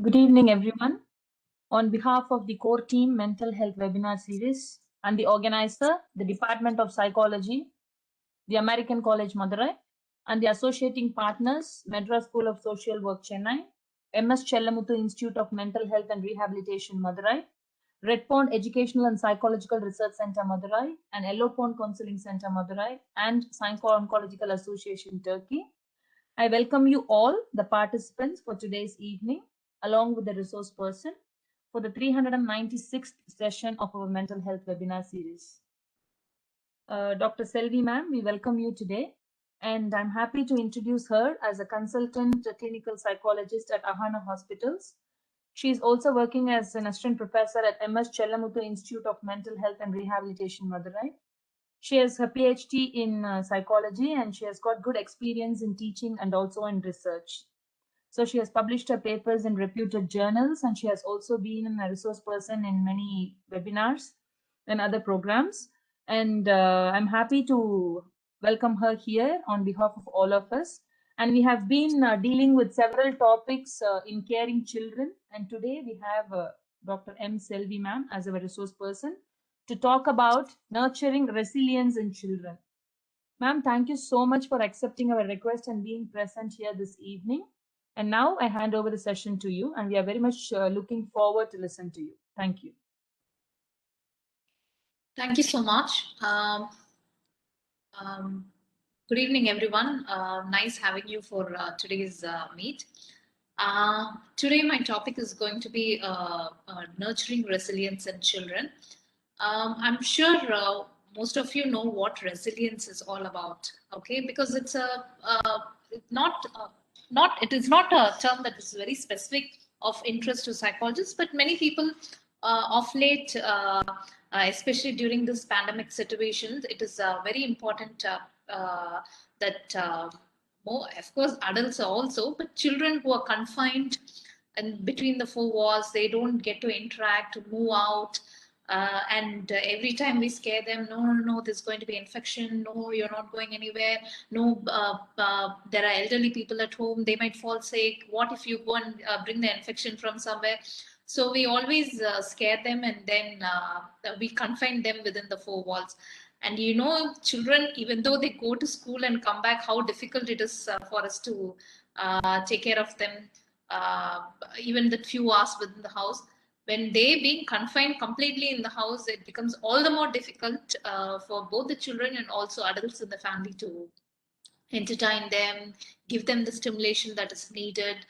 Good evening, everyone. On behalf of the core team Mental Health Webinar Series and the organizer, the Department of Psychology, the American College Madurai, and the associating partners, Madras School of Social Work Chennai, MS Chellamuthu Institute of Mental Health and Rehabilitation Madurai, Red Pond Educational and Psychological Research Center Madurai, and Yellow Pond Counseling Center Madurai, and Psycho Oncological Association Turkey. I welcome you all, the participants, for today's evening, along with the resource person, for the 396th session of our mental health webinar series. Dr.M.Selvi ma'am, we welcome you today, and I'm happy to introduce her as a consultant clinical psychologist at Ahana Hospitals. She is also working as an assistant professor at MS Chellamuthu Institute of Mental Health and Rehabilitation, Madurai. She has her PhD in psychology, and she has got good experience in teaching and also in research. So she has published her papers in reputed journals, and she has also been a resource person in many webinars and other programs. And I'm happy to welcome her here on behalf of all of us. And we have been dealing with several topics in caring children. And today we have Dr.M.Selvi ma'am as our resource person to talk about nurturing resilience in children. Ma'am, thank you so much for accepting our request and being present here this evening. And now I hand over the session to you, and we are very much looking forward to listen to you. Thank you. Thank you so much. Good evening, everyone. Nice having you for today's meet. Today, my topic is going to be nurturing resilience in children. I'm sure most of you know what resilience is all about, okay? Because it's it is not a term that is very specific of interest to psychologists, but many people of late, especially during this pandemic situation, it is very important that more, of course, adults also, but children who are confined and between the four walls, they don't get to interact, to move out. And every time we scare them, no, there's going to be infection. No, you're not going anywhere. No, there are elderly people at home. They might fall sick. What if you go and bring the infection from somewhere? So we always scare them, and then we confine them within the four walls. And children, even though they go to school and come back, how difficult it is for us to take care of them, even the few hours within the house. When they being confined completely in the house, it becomes all the more difficult for both the children and also adults in the family to entertain them, give them the stimulation that is needed.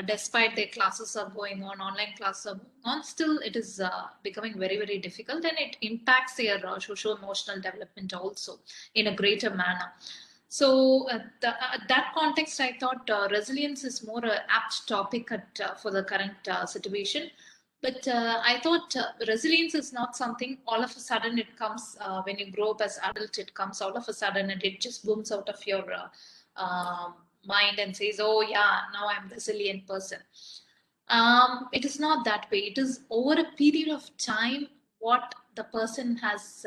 Despite their classes are going on, online classes are going on, still it is becoming very, very difficult, and it impacts their socio-emotional development also in a greater manner. So that context, I thought resilience is more an apt topic for the current situation. But I thought resilience is not something all of a sudden it comes when you grow up as adult. It comes all of a sudden and it just booms out of your mind and says, "Oh yeah, now I'm a resilient person." It is not that way. It is over a period of time what the person has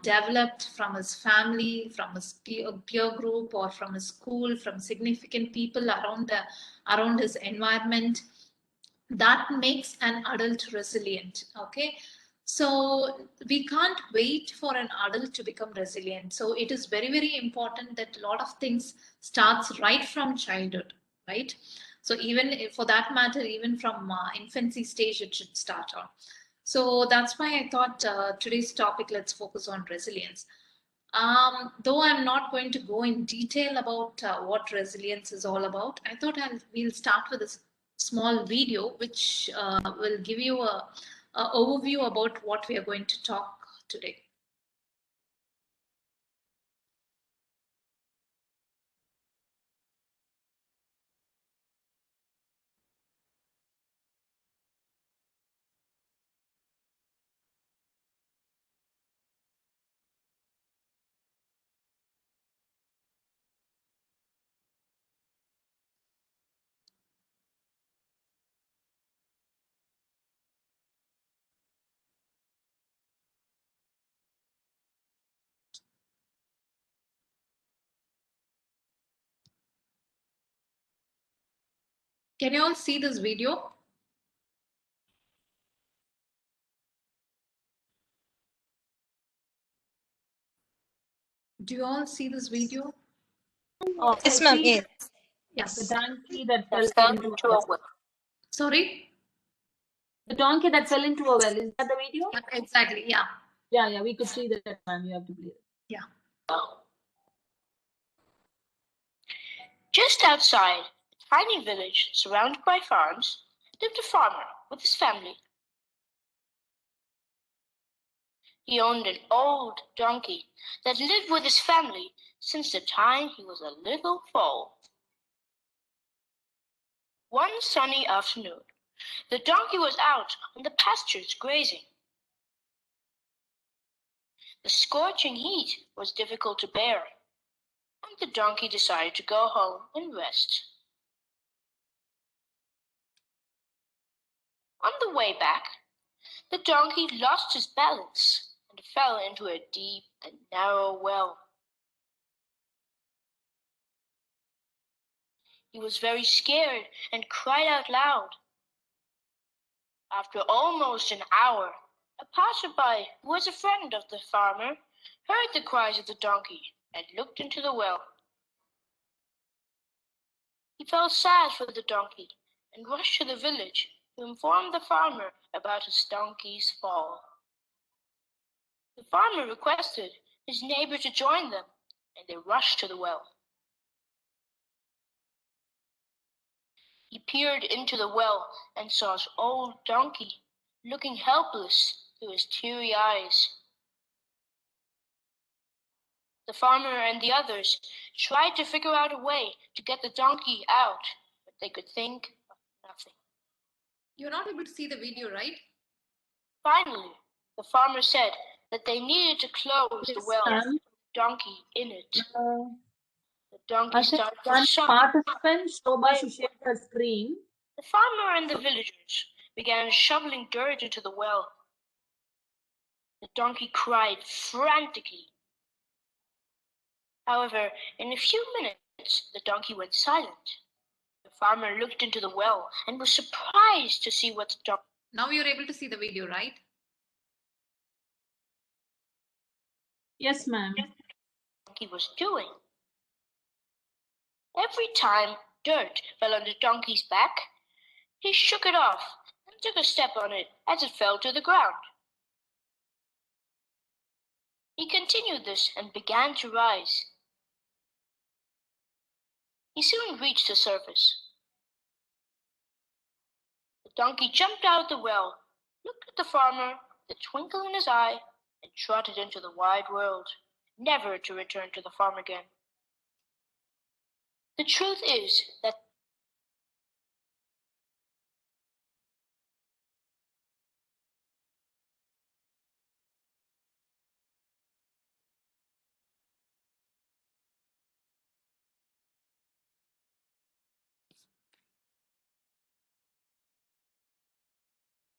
developed from his family, from his peer group, or from his school, from significant people around his environment. That makes an adult resilient. Okay, so we can't wait for an adult to become resilient. So it is very, very important that a lot of things starts right from childhood, right? So even for that matter, even from infancy stage, it should start on. So that's why I thought today's topic, let's focus on resilience. Though I'm not going to go in detail about what resilience is all about, I thought we'll start with a small video which will give you a overview about what we are going to talk today. Can you all see this video? Do you all see this video? Oh, Yes, I ma'am. see Yes. Yes. the donkey that fell into a Well. well. Sorry? The donkey that fell into a well. Is that the video? Yeah, exactly. Yeah. Yeah, we could see that, ma'am. You have to play it. Yeah. Just outside a tiny village surrounded by farms lived a farmer with his family. He owned an old donkey that lived with his family since the time he was a little foal. One sunny afternoon, the donkey was out on the pastures grazing. The scorching heat was difficult to bear, and the donkey decided to go home and rest. On the way back, the donkey lost his balance and fell into a deep and narrow well. He was very scared and cried out loud. After almost an hour, a passerby who was a friend of the farmer heard the cries of the donkey and looked into the well. He felt sad for the donkey and rushed to the village to inform the farmer about his donkey's fall. The farmer requested his neighbor to join them, and they rushed to the well. He peered into the well and saw his old donkey looking helpless through his teary eyes. The farmer and the others tried to figure out a way to get the donkey out, but they could think of nothing. You're not able to see the video, right? Finally, the farmer said that they needed to close the well with the donkey in it. The donkey I think started to one sob. participant, Shobha, should share her screen. The farmer and the villagers began shoveling dirt into the well. The donkey cried frantically. However, in a few minutes, the donkey went silent. The farmer looked into the well and was surprised to see what the Now you're able to see the video, right? Yes, ma'am. donkey was doing. Every time dirt fell on the donkey's back, he shook it off and took a step on it as it fell to the ground. He continued this and began to rise. He soon reached the surface. The donkey jumped out of the well, looked at the farmer with a twinkle in his eye, and trotted into the wide world, never to return to the farm again. The truth is that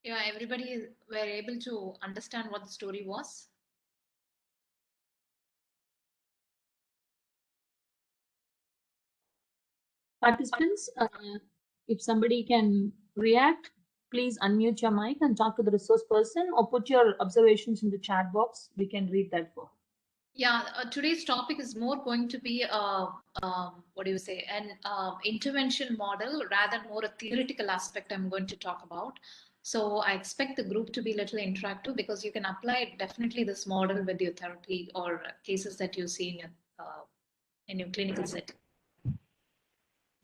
Yeah, everybody were able to understand what the story was. Participants, if somebody can react, please unmute your mic and talk to the resource person or put your observations in the chat box. We can read that for. Yeah, today's topic is more going to be what do you say, an intervention model rather than more a theoretical aspect I'm going to talk about. So I expect the group to be a little interactive because you can apply definitely this model with your therapy or cases that you see in your clinical setting.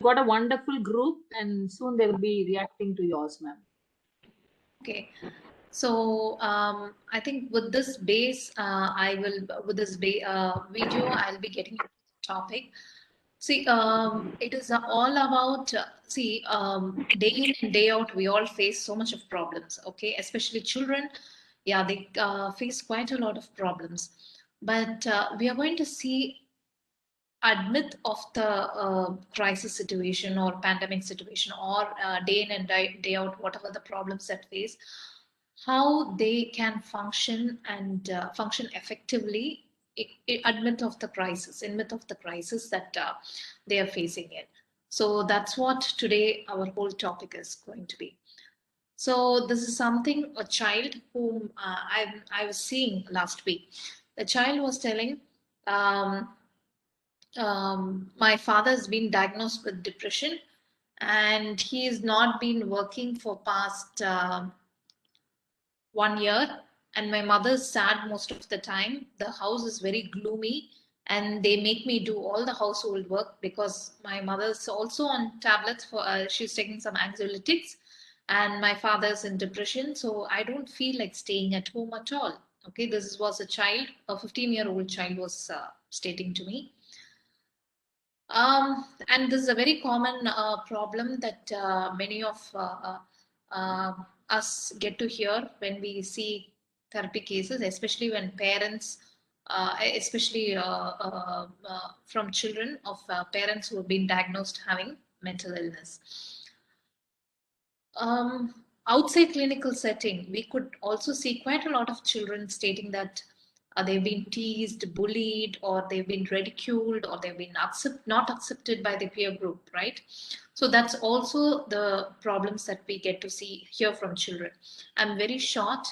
Got a wonderful group, and soon they will be reacting to yours, ma'am. Okay. So I think with this base, with this video, I'll be getting into the topic. See, it is all about, day in and day out, we all face so much of problems, okay? Especially children, yeah, they face quite a lot of problems. But we are going to see amidst of the crisis situation or pandemic situation or day in and day out, whatever the problems that face, how they can function and function effectively amidst of the crisis, in midst of the crisis that they are facing it. So that's what today our whole topic is going to be. So this is something a child whom I was seeing last week. The child was telling, um, my father has been diagnosed with depression, and he has not been working for past 1 year, and my mother's sad most of the time. The house is very gloomy, and they make me do all the household work because my mother's also on tablets for she's taking some anxiolytics, and my father's in depression, so I don't feel like staying at home at all. Okay, this was a child, a 15-year-old child was stating to me. And this is a very common problem that many of uh, us get to hear when we see therapy cases, especially when parents, especially from children of parents who have been diagnosed having mental illness. Outside clinical setting, we could also see quite a lot of children stating that they've been teased, bullied, or they've been ridiculed, or they've been not accepted by the peer group, right? So that's also the problems that we get to see here from children. I'm very short.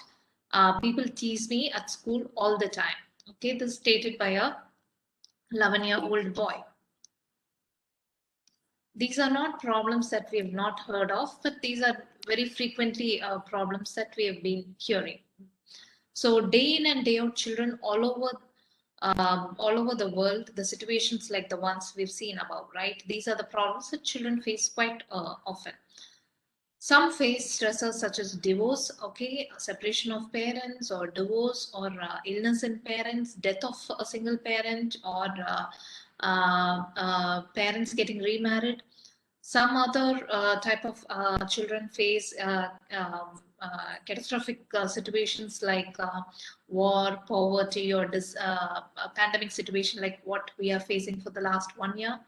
People tease me at school all the time. Okay, this is stated by a 11-year-old boy. These are not problems that we have not heard of, but these are very frequently problems that we have been hearing. So day in and day out, children all over the world, the situations like the ones we've seen above, right? These are the problems that children face quite often. Some face stressors such as divorce, okay, separation of parents, or divorce, or illness in parents, death of a single parent, or parents getting remarried. Some other type of children face catastrophic situations like war, poverty, or this pandemic situation like what we are facing for the last 1 year.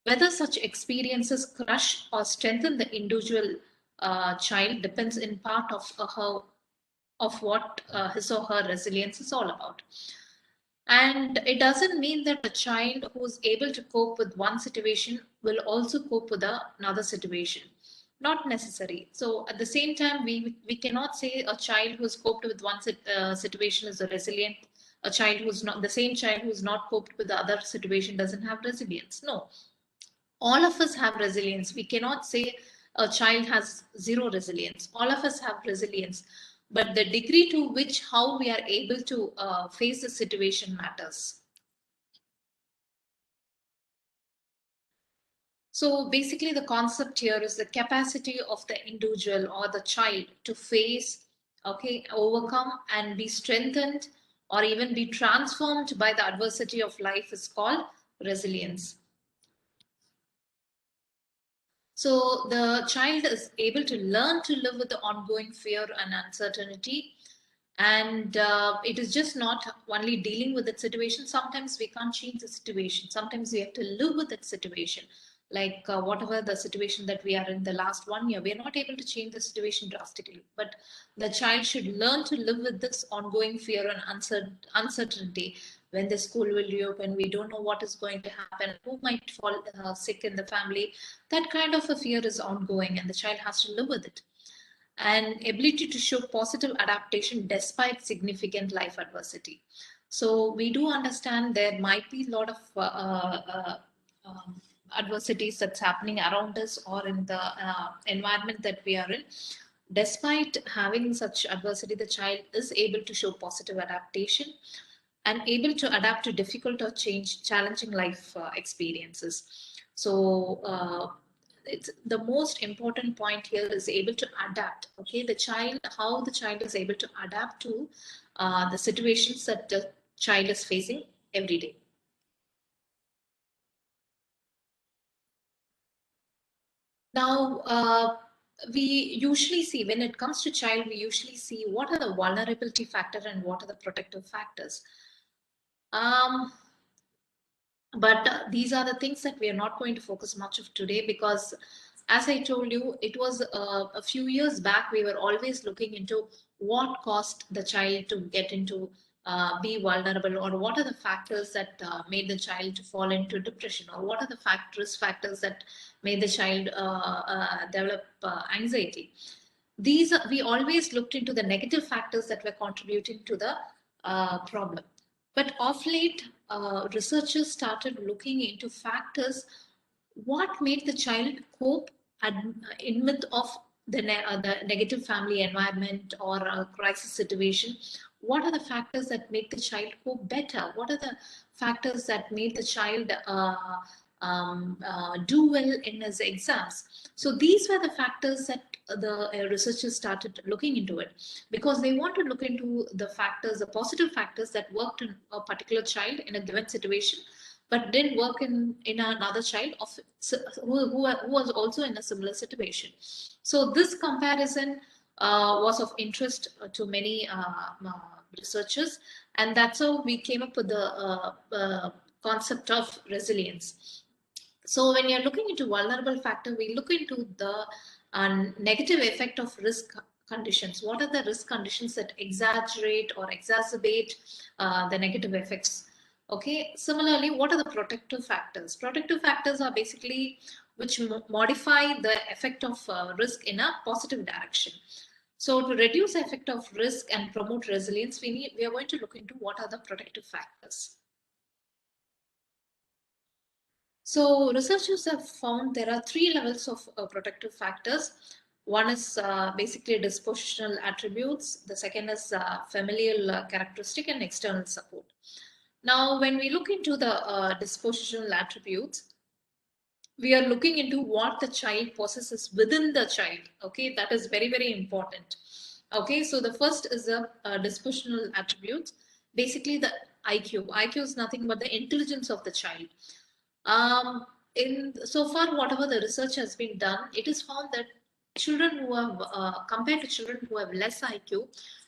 Whether such experiences crush or strengthen the individual child depends in part of what his or her resilience is all about. And it doesn't mean that a child who is able to cope with one situation will also cope with another situation. Not necessary. So at the same time, we cannot say a child who's coped with one situation is a resilient. A child who's not, the same child who's not coped with the other situation doesn't have resilience. No, all of us have resilience. We cannot say a child has zero resilience. All of us have resilience, but the degree to which how we are able to face the situation matters. So basically the concept here is the capacity of the individual or the child to face, okay, overcome and be strengthened or even be transformed by the adversity of life is called resilience. So the child is able to learn to live with the ongoing fear and uncertainty. And it is just not only dealing with that situation. Sometimes we can't change the situation. Sometimes we have to live with that situation. Like whatever the situation that we are in the last 1 year, we are not able to change the situation drastically. But the child should learn to live with this ongoing fear and uncertainty. When the school will reopen, we don't know what is going to happen, who might fall sick in the family. That kind of a fear is ongoing, and the child has to live with it. And ability to show positive adaptation despite significant life adversity. So we do understand there might be a lot of adversities that's happening around us or in the environment that we are in. Despite having such adversity, the child is able to show positive adaptation and able to adapt to difficult or challenging life experiences. So it's the most important point here is able to adapt. Okay, the child, how the child is able to adapt to the situations that the child is facing every day. Now, we usually see when it comes to child, we usually see what are the vulnerability factor and what are the protective factors. But these are the things that we are not going to focus much of today because, as I told you, it was a few years back we were always looking into what caused the child to get into be vulnerable, or what are the factors that made the child to fall into depression, or what are the risk factors that made the child develop anxiety. These we always looked into the negative factors that were contributing to the problem. But of late, researchers started looking into factors what made the child cope in midst of the negative family environment or a crisis situation. What are the factors that make the child cope better? What are the factors that made the child do well in his exams? So these were the factors that the researchers started looking into it, because they want to look into the factors, the positive factors that worked in a particular child in a given situation, but didn't work in another child of who was also in a similar situation. So this comparison was of interest to many researchers, and that's how we came up with the concept of resilience. So when you're looking into vulnerable factor, we look into the negative effect of risk conditions. What are the risk conditions that exaggerate or exacerbate the negative effects? Okay. Similarly, what are the protective factors? Protective factors are basically which modify the effect of risk in a positive direction. So to reduce the effect of risk and promote resilience, we are going to look into what are the protective factors. So researchers have found there are 3 levels of protective factors. One is basically dispositional attributes. The second is familial characteristic and external support. Now, when we look into the dispositional attributes, we are looking into what the child possesses within the child. Okay, that is very, very important. Okay, so the first is the dispositional attributes. Basically, the IQ. IQ is nothing but the intelligence of the child. In so far, whatever the research has been done, it is found that children who have, compared to children who have less IQ,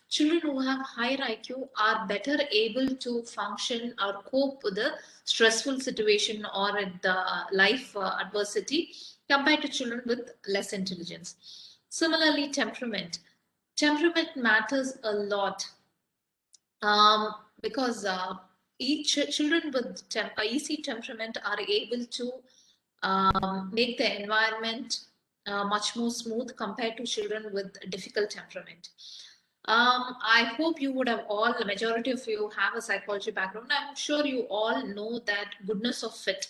children who have higher IQ are better able to function or cope with the stressful situation or the life adversity compared to children with less intelligence. Similarly, temperament. Temperament matters a lot because children with easy temperament are able to make the environment much more smooth compared to children with difficult temperament. I hope you would have all, the majority of you have a psychology background. I'm sure you all know that goodness of fit.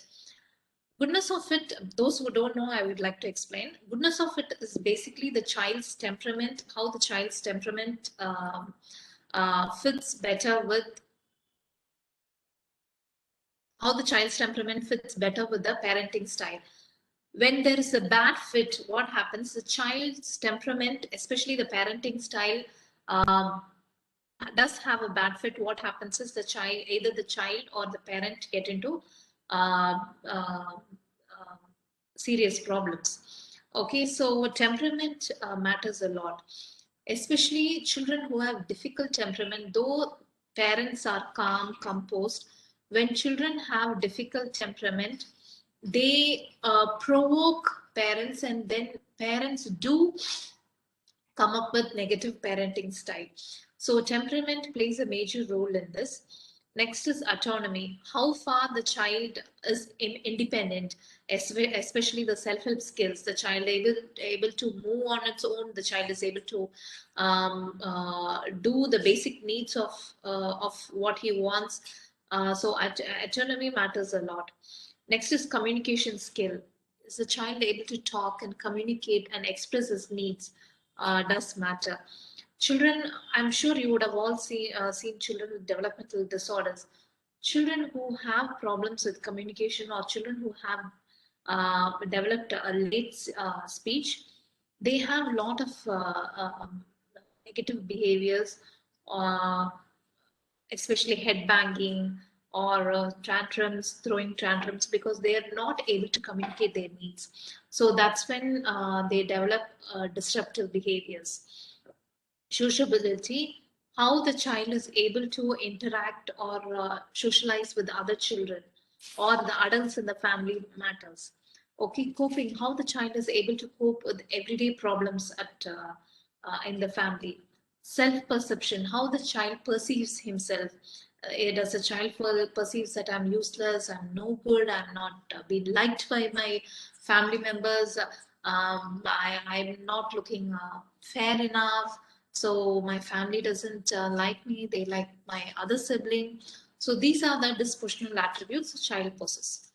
Goodness of fit, those who don't know, I would like to explain. Goodness of fit is basically the child's temperament, how the child's temperament fits better with how the child's temperament fits better with the parenting style. When there is a bad fit, what happens? The child's temperament, especially the parenting style, does have a bad fit. What happens is the child, either the child or the parent, get into serious problems. Okay, so temperament matters a lot, especially children who have difficult temperament. Though parents are calm, composed, when children have difficult temperament, they provoke parents, and then parents do come up with negative parenting style. So temperament plays a major role in this. Next is autonomy. How far the child is independent, especially the self-help skills. The child able to move on its own. The child is able to do the basic needs of what he wants. So autonomy matters a lot. Next is communication skill. Is the child able to talk and communicate and express his needs? Does matter. Children, I'm sure you would have all seen children with developmental disorders. Children who have problems with communication, or children who have developed a late speech, they have a lot of negative behaviors, uh, especially head banging or tantrums, throwing tantrums, because they are not able to communicate their needs. So that's when they develop disruptive behaviors. Sociability, how the child is able to interact or socialize with other children or the adults in the family matters. Okay, coping, how the child is able to cope with everyday problems in the family. Self-perception, how the child perceives himself. Does a child perceives that I'm useless, I'm no good, I'm not being liked by my family members, I'm not looking fair enough, so my family doesn't like me, they like my other sibling. So these are the dispositional attributes a child possesses.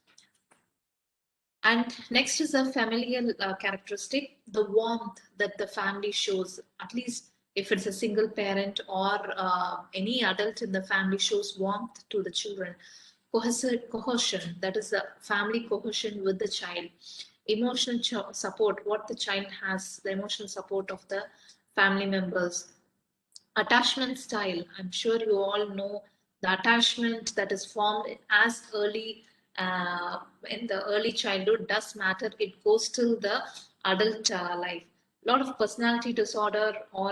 And next is a familial characteristic, the warmth that the family shows, at least if it's a single parent or any adult in the family shows warmth to the children. Cohesion, that is the family cohesion with the child. Emotional support, what the child has, the emotional support of the family members. Attachment style, I'm sure you all know the attachment that is formed as early in the early childhood does matter. It goes till the adult life. A lot of personality disorder or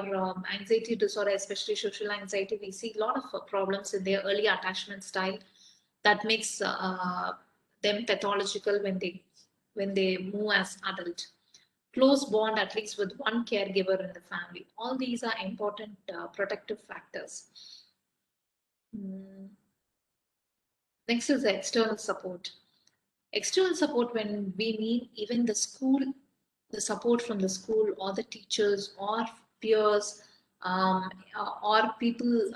anxiety disorder, especially social anxiety, we see a lot of problems in their early attachment style that makes them pathological when they move as adult. Close bond at least with one caregiver in the family. All these are important protective factors. Next is the external support. External support, when we mean even the school, the support from the school or the teachers or peers um, or people,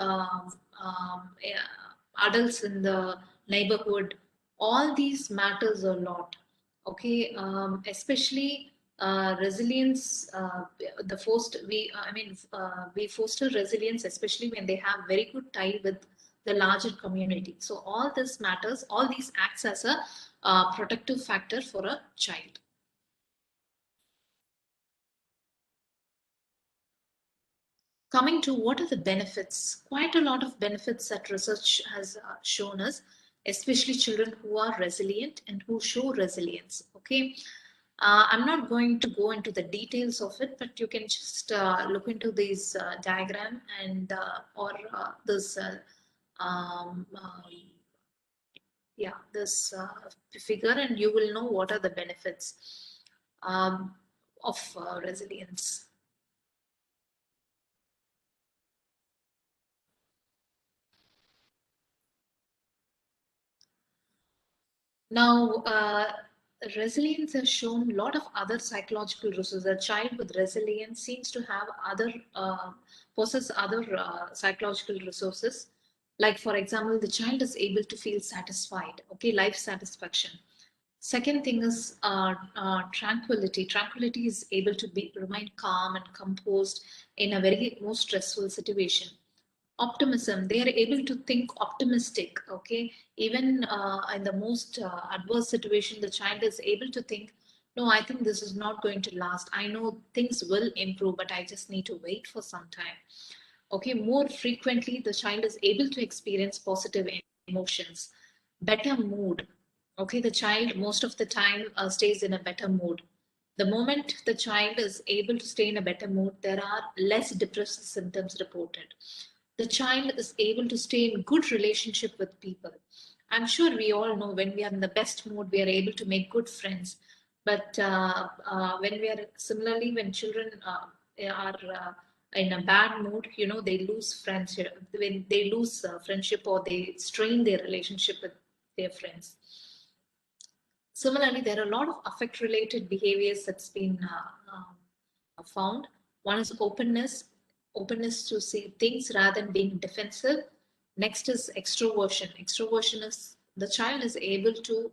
adults in the neighborhood, all these matters a lot. Okay, especially resilience. The foster we, I mean, we foster resilience, especially when they have very good tie with the larger community. So all this matters. All these acts as a protective factor for a child. Coming to what are the benefits, quite a lot of benefits that research has shown us, especially children who are resilient and who show resilience. Okay, I'm not going to go into the details of it, but you can just look into this diagram and or this yeah, this figure, and you will know what are the benefits of resilience. Now, resilience has shown a lot of other psychological resources. A child with resilience seems to have other, possess other psychological resources. Like, for example, the child is able to feel satisfied, okay, life satisfaction. Second thing is tranquility. Tranquility is able to remain calm and composed in a very most stressful situation. Optimism, they are able to think optimistic. Okay, even in the most adverse situation, the child is able to think, no, I think this is not going to last, I know things will improve, but I just need to wait for some time. Okay, more frequently the child is able to experience positive emotions. Better mood, okay, the child most of the time stays in a better mood. The moment the child is able to stay in a better mood, there are less depressive symptoms reported. The child is able to stay in good relationship with people. I'm sure we all know when we are in the best mood, we are able to make good friends. But when we are similarly, when children are in a bad mood, you know, they lose friendship. When they lose friendship or they strain their relationship with their friends. Similarly, there are a lot of affect-related behaviors that's been found. One is openness, openness to see things rather than being defensive. Next is extroversion. Extroversion is the child is able to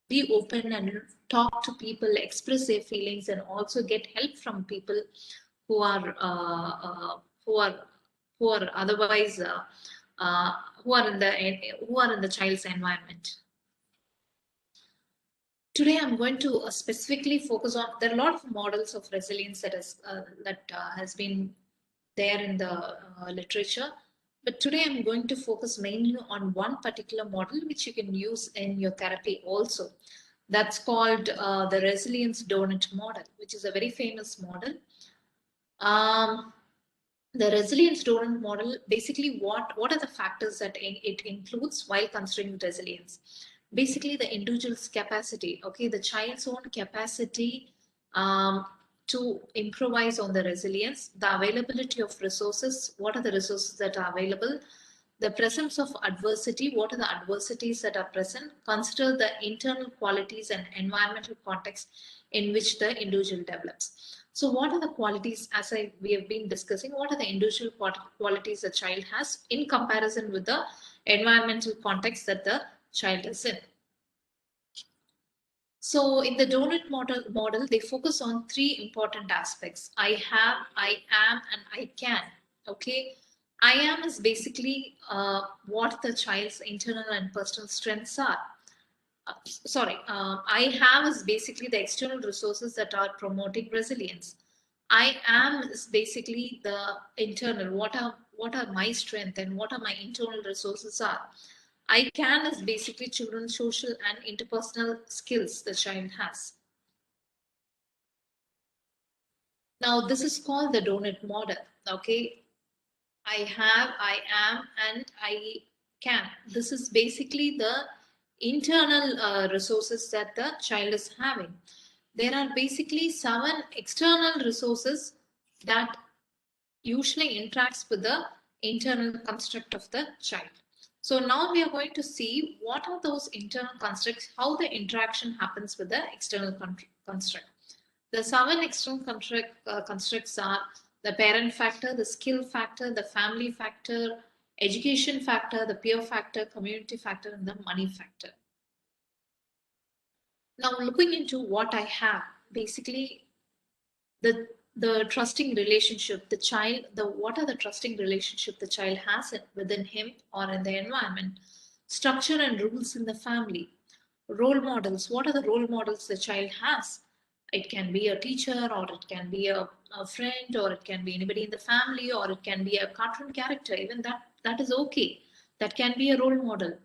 be open and talk to people, express their feelings, and also get help from people who are who are who are otherwise uh, who are in the child's environment. Today, I'm going to specifically focus on. There are a lot of models of resilience that has been there in the literature, but today I'm going to focus mainly on one particular model which you can use in your therapy also. That's called the resilience donut model, which is a very famous model. The resilience donut model, basically what are the factors that it includes while considering resilience? Basically the individual's capacity, okay, the child's own capacity to improvise on the resilience, the availability of resources, what are the resources that are available, the presence of adversity, what are the adversities that are present, consider the internal qualities and environmental context in which the individual develops. So what are the qualities, as we have been discussing, what are the individual qualities a child has in comparison with the environmental context that the child is in? So in the donut model, they focus on three important aspects. I have, I am, and I can. Okay. I am is basically what the child's internal and personal strengths are. I have is basically the external resources that are promoting resilience. I am is basically the internal, what are my strengths and what are my internal resources are. I can is basically children's social and interpersonal skills the child has. Now this is called the donut model. Okay, I have, I am, and I can. This is basically the internal resources that the child is having. There are basically 7 external resources that usually interacts with the internal construct of the child. So now we are going to see what are those internal constructs, how the interaction happens with the external construct. The 7 external constructs are the parent factor, the skill factor, the family factor, education factor, the peer factor, community factor, and the money factor. Now looking into what I have, basically the trusting relationship the child, what are the trusting relationship the child has within him or in the environment, structure and rules in the family, role models, what are the role models the child has. It can be a teacher, or it can be a friend, or it can be anybody in the family, or it can be a cartoon character. Even that is okay. That can be a role model.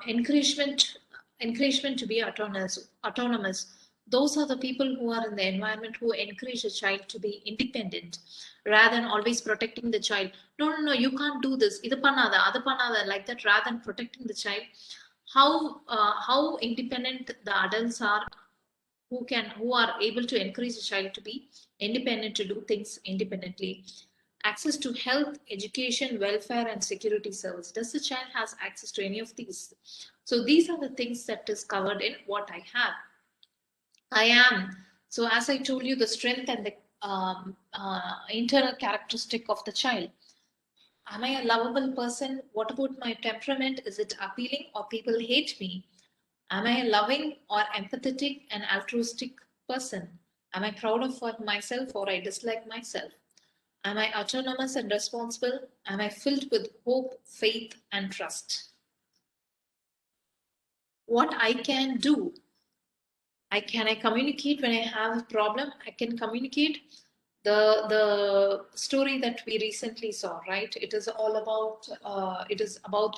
Encouragement to be autonomous. Those are the people who are in the environment who encourage a child to be independent rather than always protecting the child. No, you can't do this, idu pannada, adu pannada, like that. Rather than protecting the child, how independent the adults are, who are able to encourage a child to be independent, to do things independently. Access to health, education, welfare, and security service. Does the child has access to any of these? So these are the things that is covered in what I have. I am. So as I told you, the strength and the internal characteristic of the child. Am I a lovable person? What about my temperament? Is it appealing or people hate me? Am I a loving or empathetic and altruistic person? Am I proud of myself or I dislike myself? Am I autonomous and responsible? Am I filled with hope, faith, and trust? What I can do? I communicate when I have a problem. I can communicate. The story that we recently saw, right? It is all about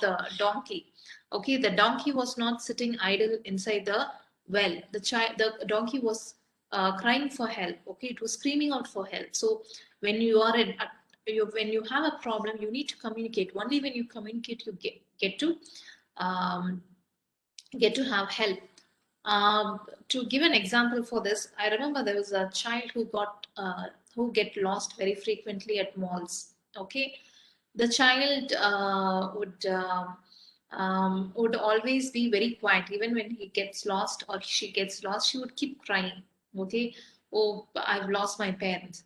the donkey. Okay, the donkey was not sitting idle inside the well. The donkey was crying for help. Okay, it was screaming out for help. So when you are when you have a problem, you need to communicate. Only when you communicate, you um, get to have help. To give an example for this, I remember there was a child who get lost very frequently at malls. Okay, the child would always be very quiet. Even when he gets lost or she gets lost, she would keep crying. Okay, oh, I've lost my parents.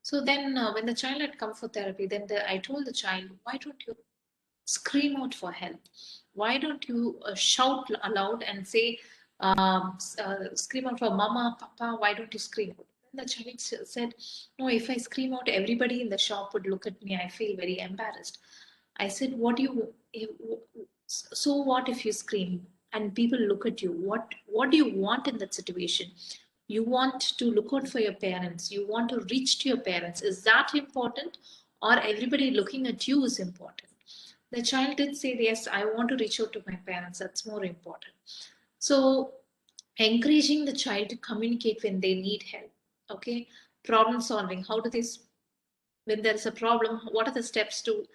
So then, when the child had come for therapy, then I told the child, why don't you scream out for help? Why don't you shout aloud and say, scream out for mama, papa, why don't you scream out? And the child said, no, if I scream out, everybody in the shop would look at me. I feel very embarrassed. I said, so what if you scream and people look at you? What do you want in that situation? You want to look out for your parents. You want to reach to your parents. Is that important? Or everybody looking at you is important? The child did say, yes, I want to reach out to my parents. That's more important. So encouraging the child to communicate when they need help. Okay, problem solving. How do they, when there is a problem, what are the steps to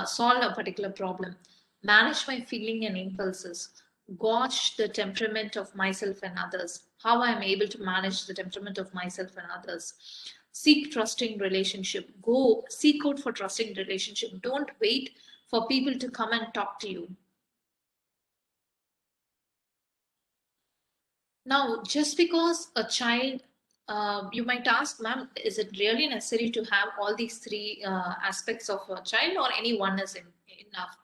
solve a particular problem? Manage my feeling and impulses. gauge the temperament of myself and others, how I am able to manage the temperament of myself and others. Seek trusting relationship. Go seek out for trusting relationship. Don't wait for people to come and talk to you. Now, just because a child, you might ask, ma'am, is it really necessary to have all these three aspects of a child, or any one is enough?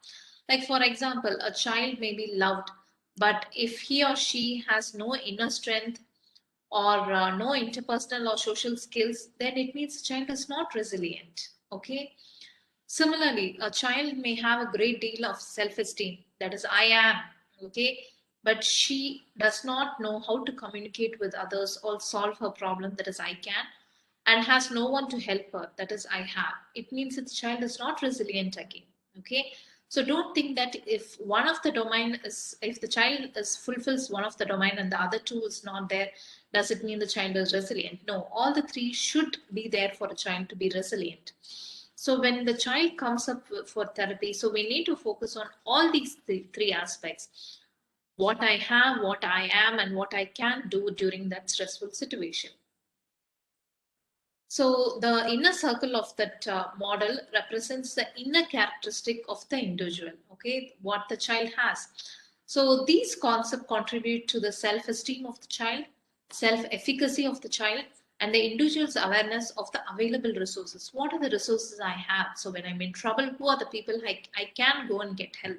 Like, for example, a child may be loved, but if he or she has no inner strength or no interpersonal or social skills, then it means the child is not resilient. Okay. Similarly, a child may have a great deal of self-esteem, that is, I am, okay, but she does not know how to communicate with others or solve her problem, that is, I can, and has no one to help her, that is, I have. It means that the child is not resilient again, okay. So don't think that if one of the domain is, if the child is fulfills one of the domain and the other two is not there, does it mean the child is resilient? No, all the three should be there for a child to be resilient. So when the child comes up for therapy, so we need to focus on all these three aspects: what I have, what I am, and what I can do during that stressful situation. So the inner circle of that model represents the inner characteristic of the individual, okay, what the child has. So these concepts contribute to the self-esteem of the child, self-efficacy of the child, and the individual's awareness of the available resources. What are the resources I have? So when I'm in trouble, who are the people I can go and get help?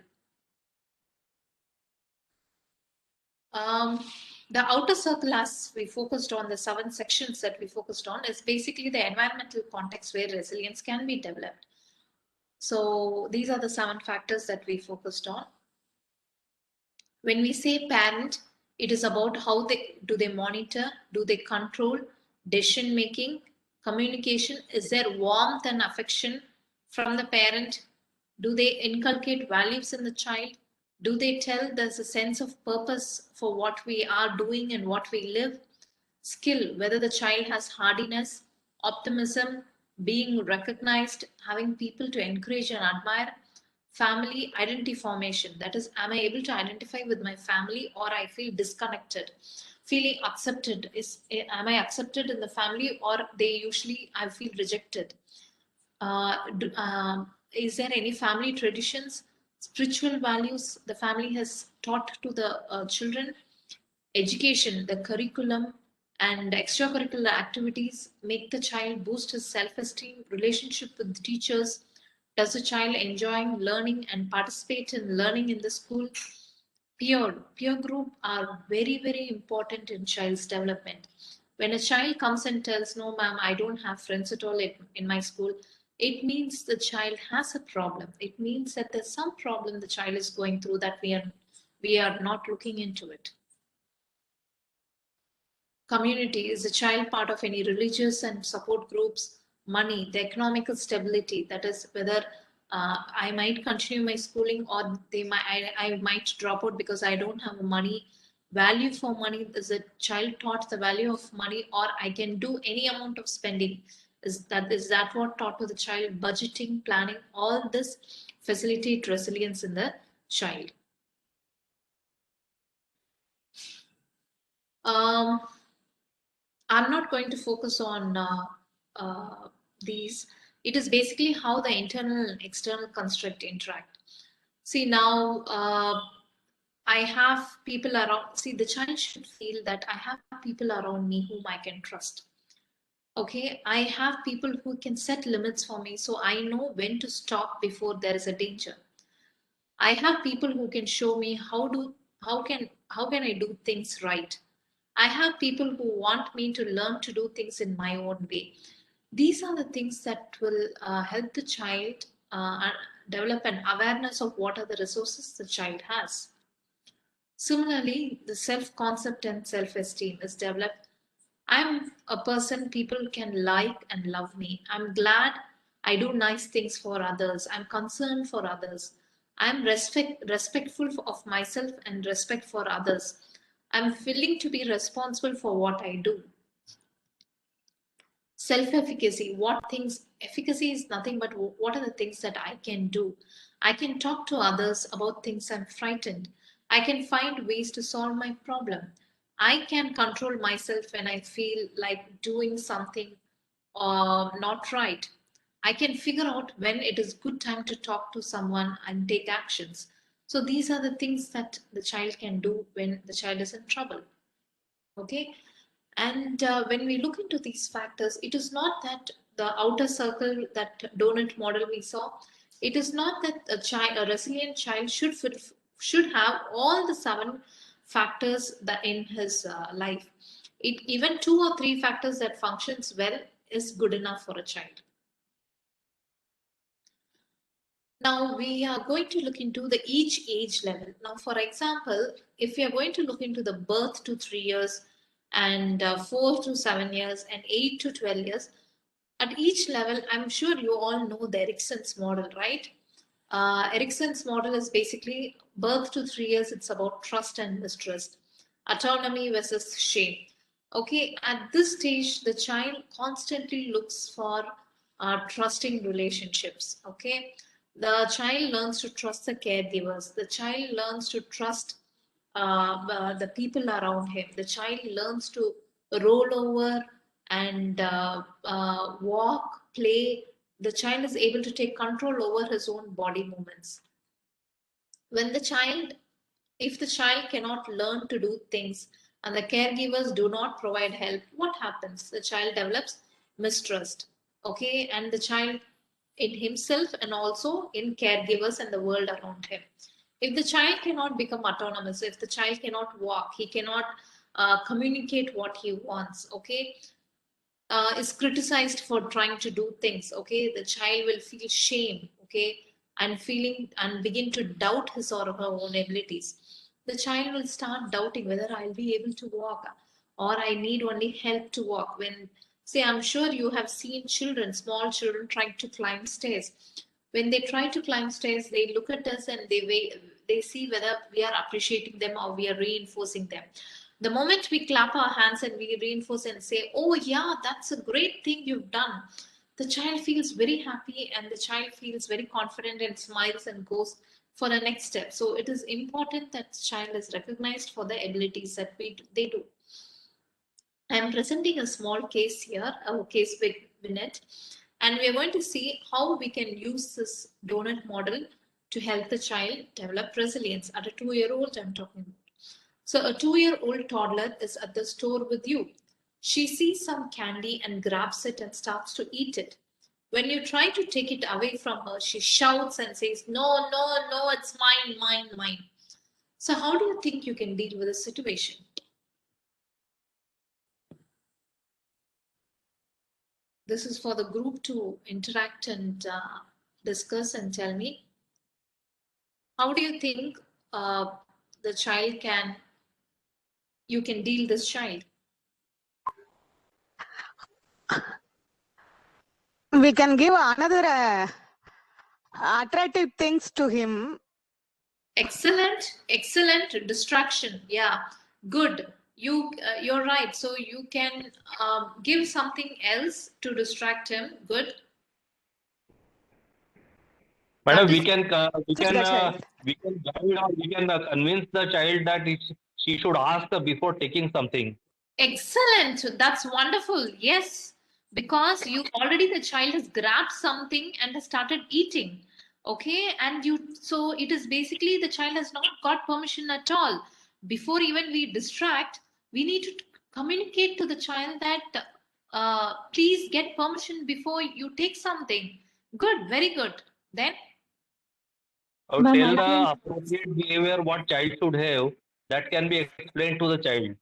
Um, the outer circle, as we focused on, the 7 sections that we focused on, is basically the environmental context where resilience can be developed. So these are the 7 factors that we focused on. When we say parent, it is about how they monitor, do they control, decision making, communication. Is there warmth and affection from the parent? Do they inculcate values in the child? Do they tell there's a sense of purpose for what we are doing and what we live? Skill, whether the child has hardiness, optimism, being recognized, having people to encourage and admire. Family identity formation, that is, am I able to identify with my family, or I feel disconnected? Feeling accepted, is am I accepted in the family, or they usually I feel rejected? Is there any family traditions, spiritual values the family has taught to the children? Education, the curriculum and extracurricular activities make the child boost his self-esteem, relationship with teachers. Does the child enjoy learning and participate in learning in the school? Peer group are very, very important in child's development. When a child comes and tells, no, ma'am, I don't have friends at all in my school, it means the child has a problem. It means that there's some problem the child is going through that we are not looking into it. Community, is the child part of any religious and support groups? Money, the economical stability, that is, whether I might continue my schooling, or I might drop out because I don't have money. Value for money, is the child taught the value of money, or I can do any amount of spending? Is that what taught to the child? Budgeting, planning, all this facilitate resilience in the child. um, I'm not going to focus on these. It is basically how the internal and external construct interact. See, now I have people around. See, the child should feel that I have people around me whom I can trust. Okay, I have people who can set limits for me, so I know when to stop before there is a danger. I have people who can show me how can I do things right. I have people who want me to learn to do things in my own way. These are the things that will help the child develop an awareness of what are the resources the child has. Similarly, the self-concept and self-esteem is developed. I'm a person people can like and love me. I'm glad I do nice things for others. I'm concerned for others. I'm respectful of myself and respect for others. I'm willing to be responsible for what I do. Self-efficacy, efficacy is nothing but what are the things that I can do. I can talk to others about things I'm frightened. I can find ways to solve my problem. I can control myself when I feel like doing something not right. I can figure out when it is good time to talk to someone and take actions. So these are the things that the child can do when the child is in trouble. Okay. And when we look into these factors, it is not that the outer circle, that donut model we saw, it is not that a resilient child should have all the 7 factors that in his life. Even 2 or 3 factors that functions well is good enough for a child. Now we are going to look into the each age level. Now, for example, if we are going to look into the birth to 3 years and 4 to 7 years and 8 to 12 years, at each level, I'm sure you all know the Erickson's model, right? Erickson's model is basically birth to 3 years. It's about trust and mistrust, autonomy versus shame. Okay, at this stage, the child constantly looks for trusting relationships. Okay, the child learns to trust the caregivers. The child learns to trust the people around him. The child learns to roll over and walk, play. The child is able to take control over his own body movements. When the child, if the child cannot learn to do things and the caregivers do not provide help, what happens? The child develops mistrust. Okay, and the child in himself and also in caregivers and the world around him. If the child cannot become autonomous, if the child cannot walk, he cannot communicate what he wants, okay, is criticized for trying to do things, okay, the child will feel shame, okay, and feeling and begin to doubt his or her own abilities. The child will start doubting whether I'll be able to walk or I need only help to walk. When, say, I'm sure you have seen children, small children trying to climb stairs. When they try to climb stairs, they look at us and they see whether we are appreciating them or we are reinforcing them. The moment we clap our hands and we reinforce and say, oh yeah, that's a great thing you've done, the child feels very happy and the child feels very confident and smiles and goes for the next step. So it is important that the child is recognized for the abilities that they do. I am presenting a small case here, a case vignette, and we are going to see how we can use this donut model to help the child develop resilience. At a 2-year-old, I'm talking about. So a 2-year-old toddler is at the store with you. She sees some candy and grabs it and starts to eat it. When you try to take it away from her, she shouts and says, no, no, no, it's mine, mine, mine. So how do you think you can deal with this situation? This is for the group to interact and discuss and tell me. How do you think the child you can deal this child? We can give another attractive things to him. Excellent, excellent distraction. Yeah, good. You're right. So you can give something else to distract him. Good. Madam, we can The child. guide or we can convince the child that she should ask before taking something. Excellent. That's wonderful. Yes, because you already the child has grabbed something and has started eating. Okay, and so it is basically the child has not got permission at all. Before even we distract, we need to communicate to the child that please get permission before you take something. Good, very good. Then Or Ma'am, tell I the think appropriate behavior what child should have, that can be explained to the child.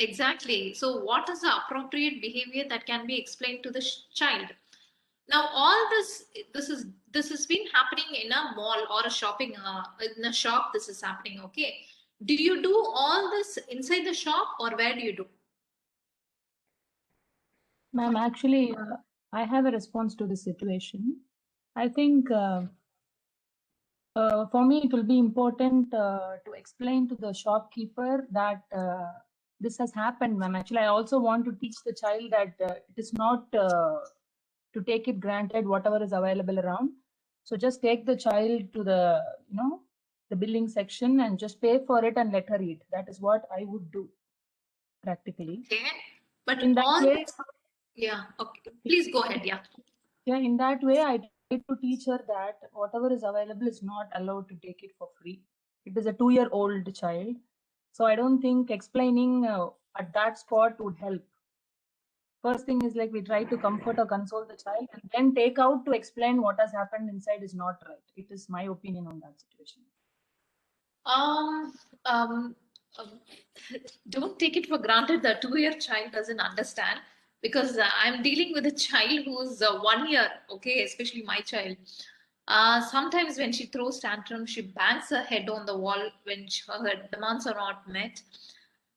exactly. So what is the appropriate behavior that can be explained to the child? Now all this has been happening in a mall or a shopping in a shop. This is happening. Okay, do you do all this inside the shop or where do you do? Ma'am, actually, I have a response to this situation. I think for me, it will be important to explain to the shopkeeper that this has happened, ma'am. Actually, I also want to teach the child that it is not to take it granted whatever is available around. So just take the child to the, the billing section and just pay for it and let her eat. That is what I would do practically. Okay. But In that way, yeah, okay. Please go ahead. Yeah. yeah, in that way, I tried to teach her that whatever is available is not allowed to take it for free. It is a 2-year-old child. So I don't think explaining at that spot would help. First thing is like we try to comfort or console the child and then take out to explain what has happened inside is not right. It is my opinion on that situation. Um, um, um, don't take it for granted that 2-year child doesn't understand, because I'm dealing with a child who's 1 year, okay, especially my child. Sometimes when she throws tantrum, she bangs her head on the wall when her demands are not met.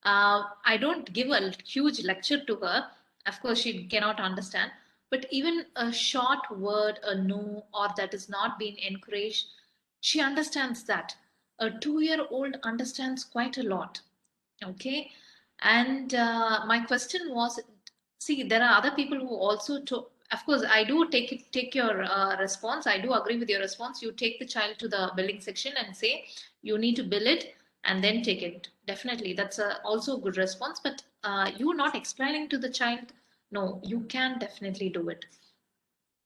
I don't give a huge lecture to her. Of course, she cannot understand. But even a short word, a no, or that is not being encouraged, she understands that. A 2-year-old understands quite a lot. Okay. And my question was, see, there are other people who also of course, I do take your response. I do agree with your response. You take the child to the billing section and say you need to bill it and then take it. Definitely, that's also a good response. But you not explaining to the child, no, you can definitely do it.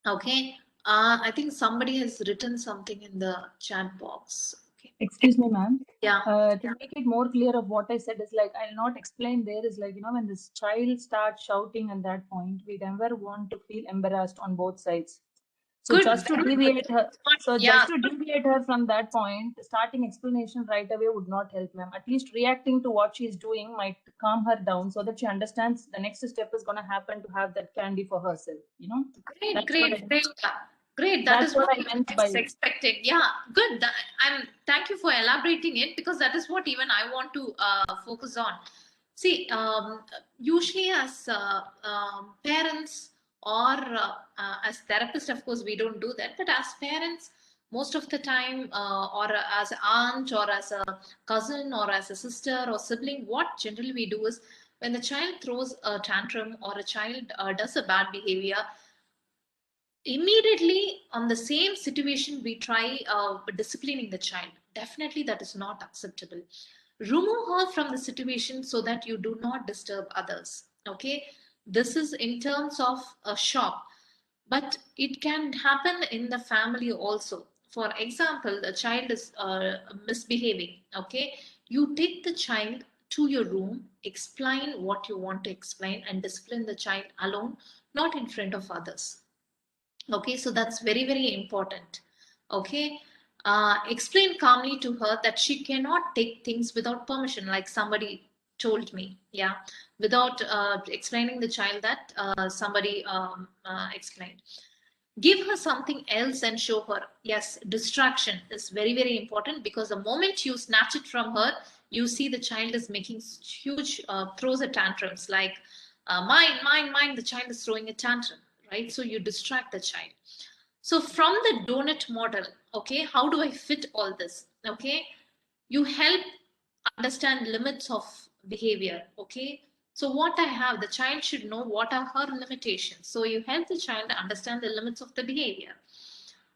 Okay. I think somebody has written something in the chat box. Okay. Excuse me, ma'am. Yeah. To make it more clear of what I said is like, I'll not explain there is like, when this child starts shouting at that point, we never want to feel embarrassed on both sides. So Good. just to deviate her, Yeah. just to deviate her from that point, starting explanation right away would not help, ma'am. At least reacting to what she is doing might calm her down so that she understands the next step is going to happen to have that candy for herself. Great. That That's is what what I I meant was by expecting. Yeah, good. Thank you for elaborating it, because that is what even I want to focus on. See, usually as parents or as therapists, of course, we don't do that. But as parents, most of the time, or as aunt or as a cousin or as a sister or sibling, what generally we do is when the child throws a tantrum or a child does a bad behavior, immediately on the same situation we try disciplining the child. Definitely that is not acceptable. Remove her from the situation so that you do not disturb others. Okay, this is in terms of a shop, but it can happen in the family also. For example, the child is misbehaving. Okay, you take the child to your room, explain what you want to explain, and discipline the child alone, not in front of others. Okay, so that's very, very important. Okay, explain calmly to her that she cannot take things without permission, like somebody told me. Yeah, without explaining the child that somebody explained. Give her something else and show her. Yes, distraction is very, very important, because the moment you snatch it from her, you see the child is making huge throws a tantrums, like mine, the child is throwing a tantrum, right? So you distract the child. So from the donut model, okay, how do I fit all this? Okay, you help understand limits of behavior. Okay, so what I have, the child should know what are her limitations. So you help the child understand the limits of the behavior.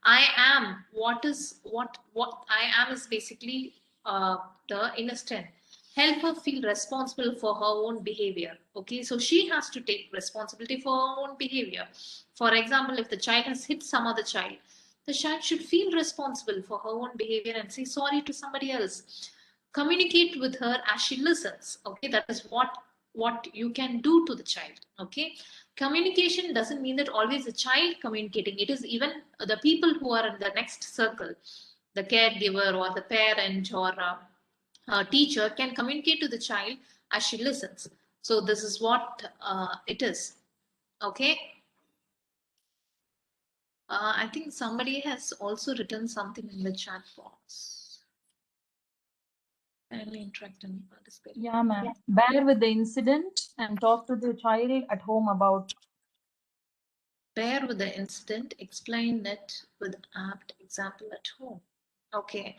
I am, what I am is basically the inner strength. Help her feel responsible for her own behavior. Okay, so she has to take responsibility for her own behavior. For example, if the child has hit some other child, the child should feel responsible for her own behavior and say sorry to somebody else. Communicate with her as she listens. Okay, that is what you can do to the child. Okay, communication doesn't mean that always the child communicating. It is even the people who are in the next circle, the caregiver or the parent or teacher can communicate to the child as she listens. So this is what it is. Okay. I think somebody has also written something in the chat box. Kindly interact and participate. Yeah, ma'am. Bear with the incident and talk to the child at home about. Bear with the incident, explain it with apt example at home. Okay.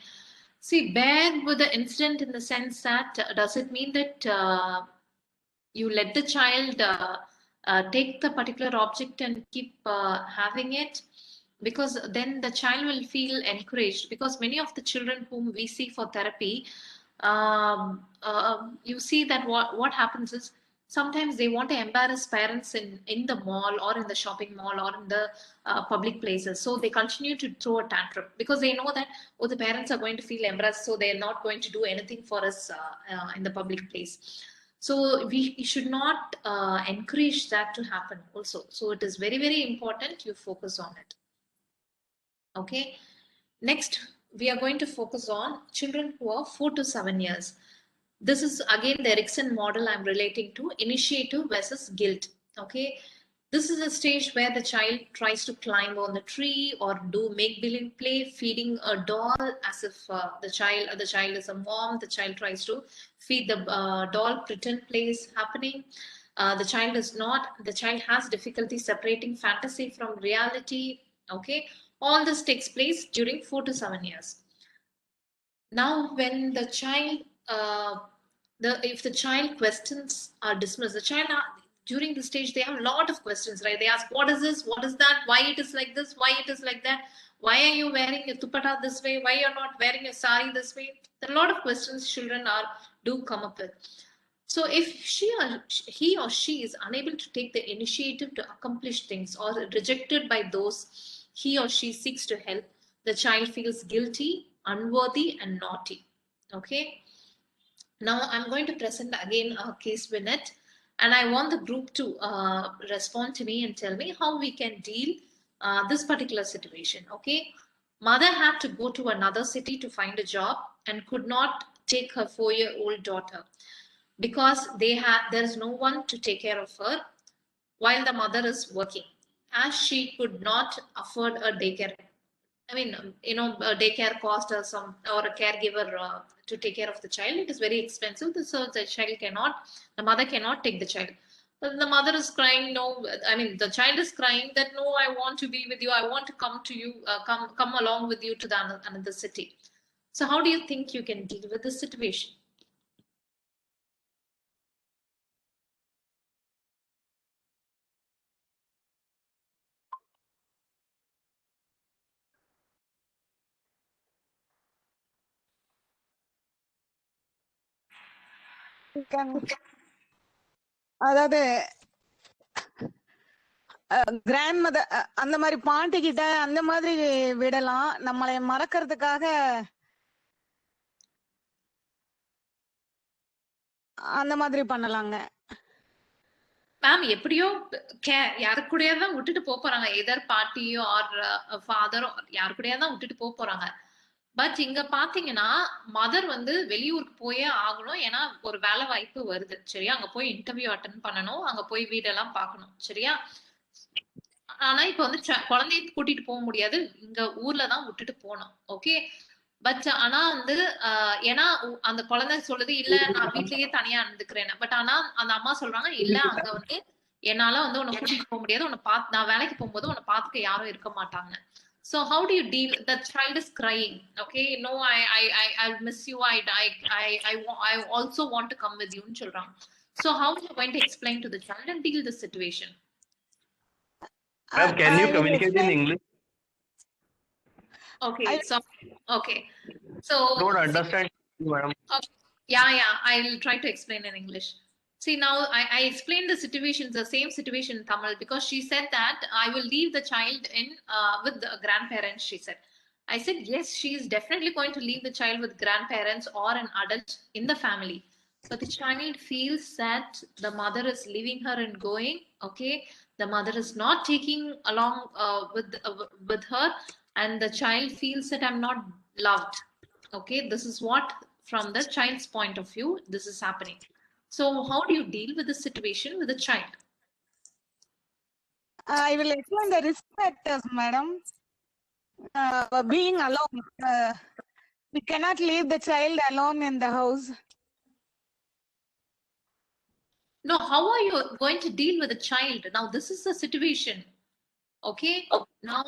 See, bear with the incident in the sense that does it mean that you let the child take the particular object and keep having it? because then the child will feel encouraged, because many of the children whom we see for therapy, you see that what happens is sometimes they want to embarrass parents in the mall or in the shopping mall or in the public places, so they continue to throw a tantrum because they know that, oh, the parents are going to feel embarrassed, so they're not going to do anything for us in the public place. So we should not encourage that to happen also. So it is very, very important you focus on it. Okay. Next, we are going to focus on children who are 4 to 7 years. This is again the Erikson model I'm relating to, initiative versus guilt. Okay. This is a stage where the child tries to climb on the tree or do make-believe play, feeding a doll as if the child is a mom. The child tries to feed the doll, pretend play is happening. The child has difficulty separating fantasy from reality. Okay, all this takes place during 4 to 7 years. Now, when the child, if the child questions are dismissed, the child during the stage, they have a lot of questions, right? They ask, what is this? What is that? Why it is like this? Why it is like that? Why are you wearing a dupatta this way? Why you're not wearing a sari this way? There are a lot of questions children do come up with. So if he or she is unable to take the initiative to accomplish things or rejected by those he or she seeks to help, the child feels guilty, unworthy, and naughty. Okay. Now I'm going to present again a case vignette, and I want the group to respond to me and tell me how we can deal this particular situation. Okay. Mother had to go to another city to find a job and could not take her 4-year-old daughter because there's no one to take care of her while the mother is working, as she could not afford a daycare. I mean, a daycare cost or a caregiver to take care of the child. It is very expensive, so the mother cannot take the child. The mother is crying. No, I mean, the child is crying that no, I want to be with you. I want to come to you, come along with you to another city. So, how do you think you can deal with this situation? அதாவது grand mother அந்த மாதிரி பாட்டி கிட்ட அந்த மாதிரி விடலாம். நம்மளை மறக்கிறதுக்காக அந்த மாதிரி பண்ணலாங்க. மேம், எப்படியோ யாரு கூடயா தான் விட்டுட்டு போறாங்க, எதர் பாட்டியோ ஆர் ஃபாதரோ யாரு கூடயா தான் விட்டுட்டு போறாங்க. பட் இங்க பாத்தீங்கன்னா மதர் வந்து வெளியூருக்கு போயே ஆகணும், ஏன்னா ஒரு வேலை வாய்ப்பு வருது, சரியா? அங்க போய் இன்டர்வியூ அட்டன் பண்ணணும், அங்க போய் வீடெல்லாம் பார்க்கணும், சரியா? ஆனா இப்ப வந்து குழந்தைய கூட்டிட்டு போக முடியாது, இங்க ஊர்ல தான் விட்டுட்டு போகணும். ஓகே. பட் ஆனா வந்து ஏன்னா அந்த குழந்தை சொல்லுது, இல்ல நான் வீட்லயே தனியா இருந்துக்கிறேன். பட் ஆனா அந்த அம்மா சொல்றாங்க, இல்ல அங்க வந்து என்னால வந்து உன்னை கூட்டிட்டு போக முடியாது, நான் வேலைக்கு போகும்போது உன்னை பாத்துக்க யாரும் இருக்க மாட்டாங்க. So how do you deal? The child is crying. Okay, no, I miss you. I also want to come with you. So how are you going to explain to the child and deal the situation? Ma'am, can you communicate in English? Okay, so Don't understand, madam. Yeah, I'll try to explain in English. See, now I explained the situation, the same situation in Tamil, because she said that I will leave the child with the grandparents, she said. I said, yes, she is definitely going to leave the child with grandparents or an adult in the family. So the child feels that the mother is leaving her and going, okay? The mother is not taking along with her, and the child feels that I'm not loved. Okay, this is what, from the child's point of view, this is happening. So how do you deal with the situation with the child? I will explain the risk factors, madam. Being alone, we cannot leave the child alone in the house. No, how are you going to deal with the child? Now this is the situation. Okay, now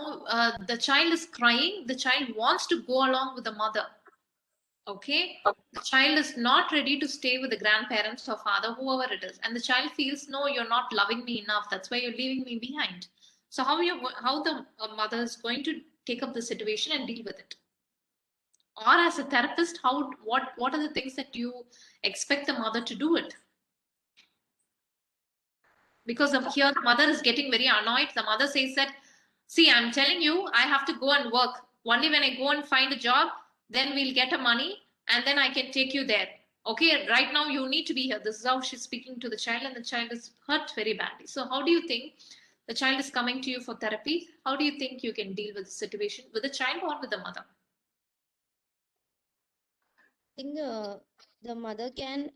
the child is crying, the child wants to go along with the mother. Okay, the child is not ready to stay with the grandparents or father, whoever it is, and the child feels, no, you're not loving me enough, that's why you're leaving me behind. So how the mother is going to take up the situation and deal with it? Or as a therapist, what are the things that you expect the mother to do it? Because here the mother is getting very annoyed. The mother says that, see, I'm telling you, I have to go and work. Only when I go and find a job, then we'll get a money and then I can take you there. Okay, right now you need to be here. This is how she's speaking to the child, and the child is hurt very badly. So how do you think the child is coming to you for therapy? How do you think you can deal with the situation with the child or with the mother? I think the mother can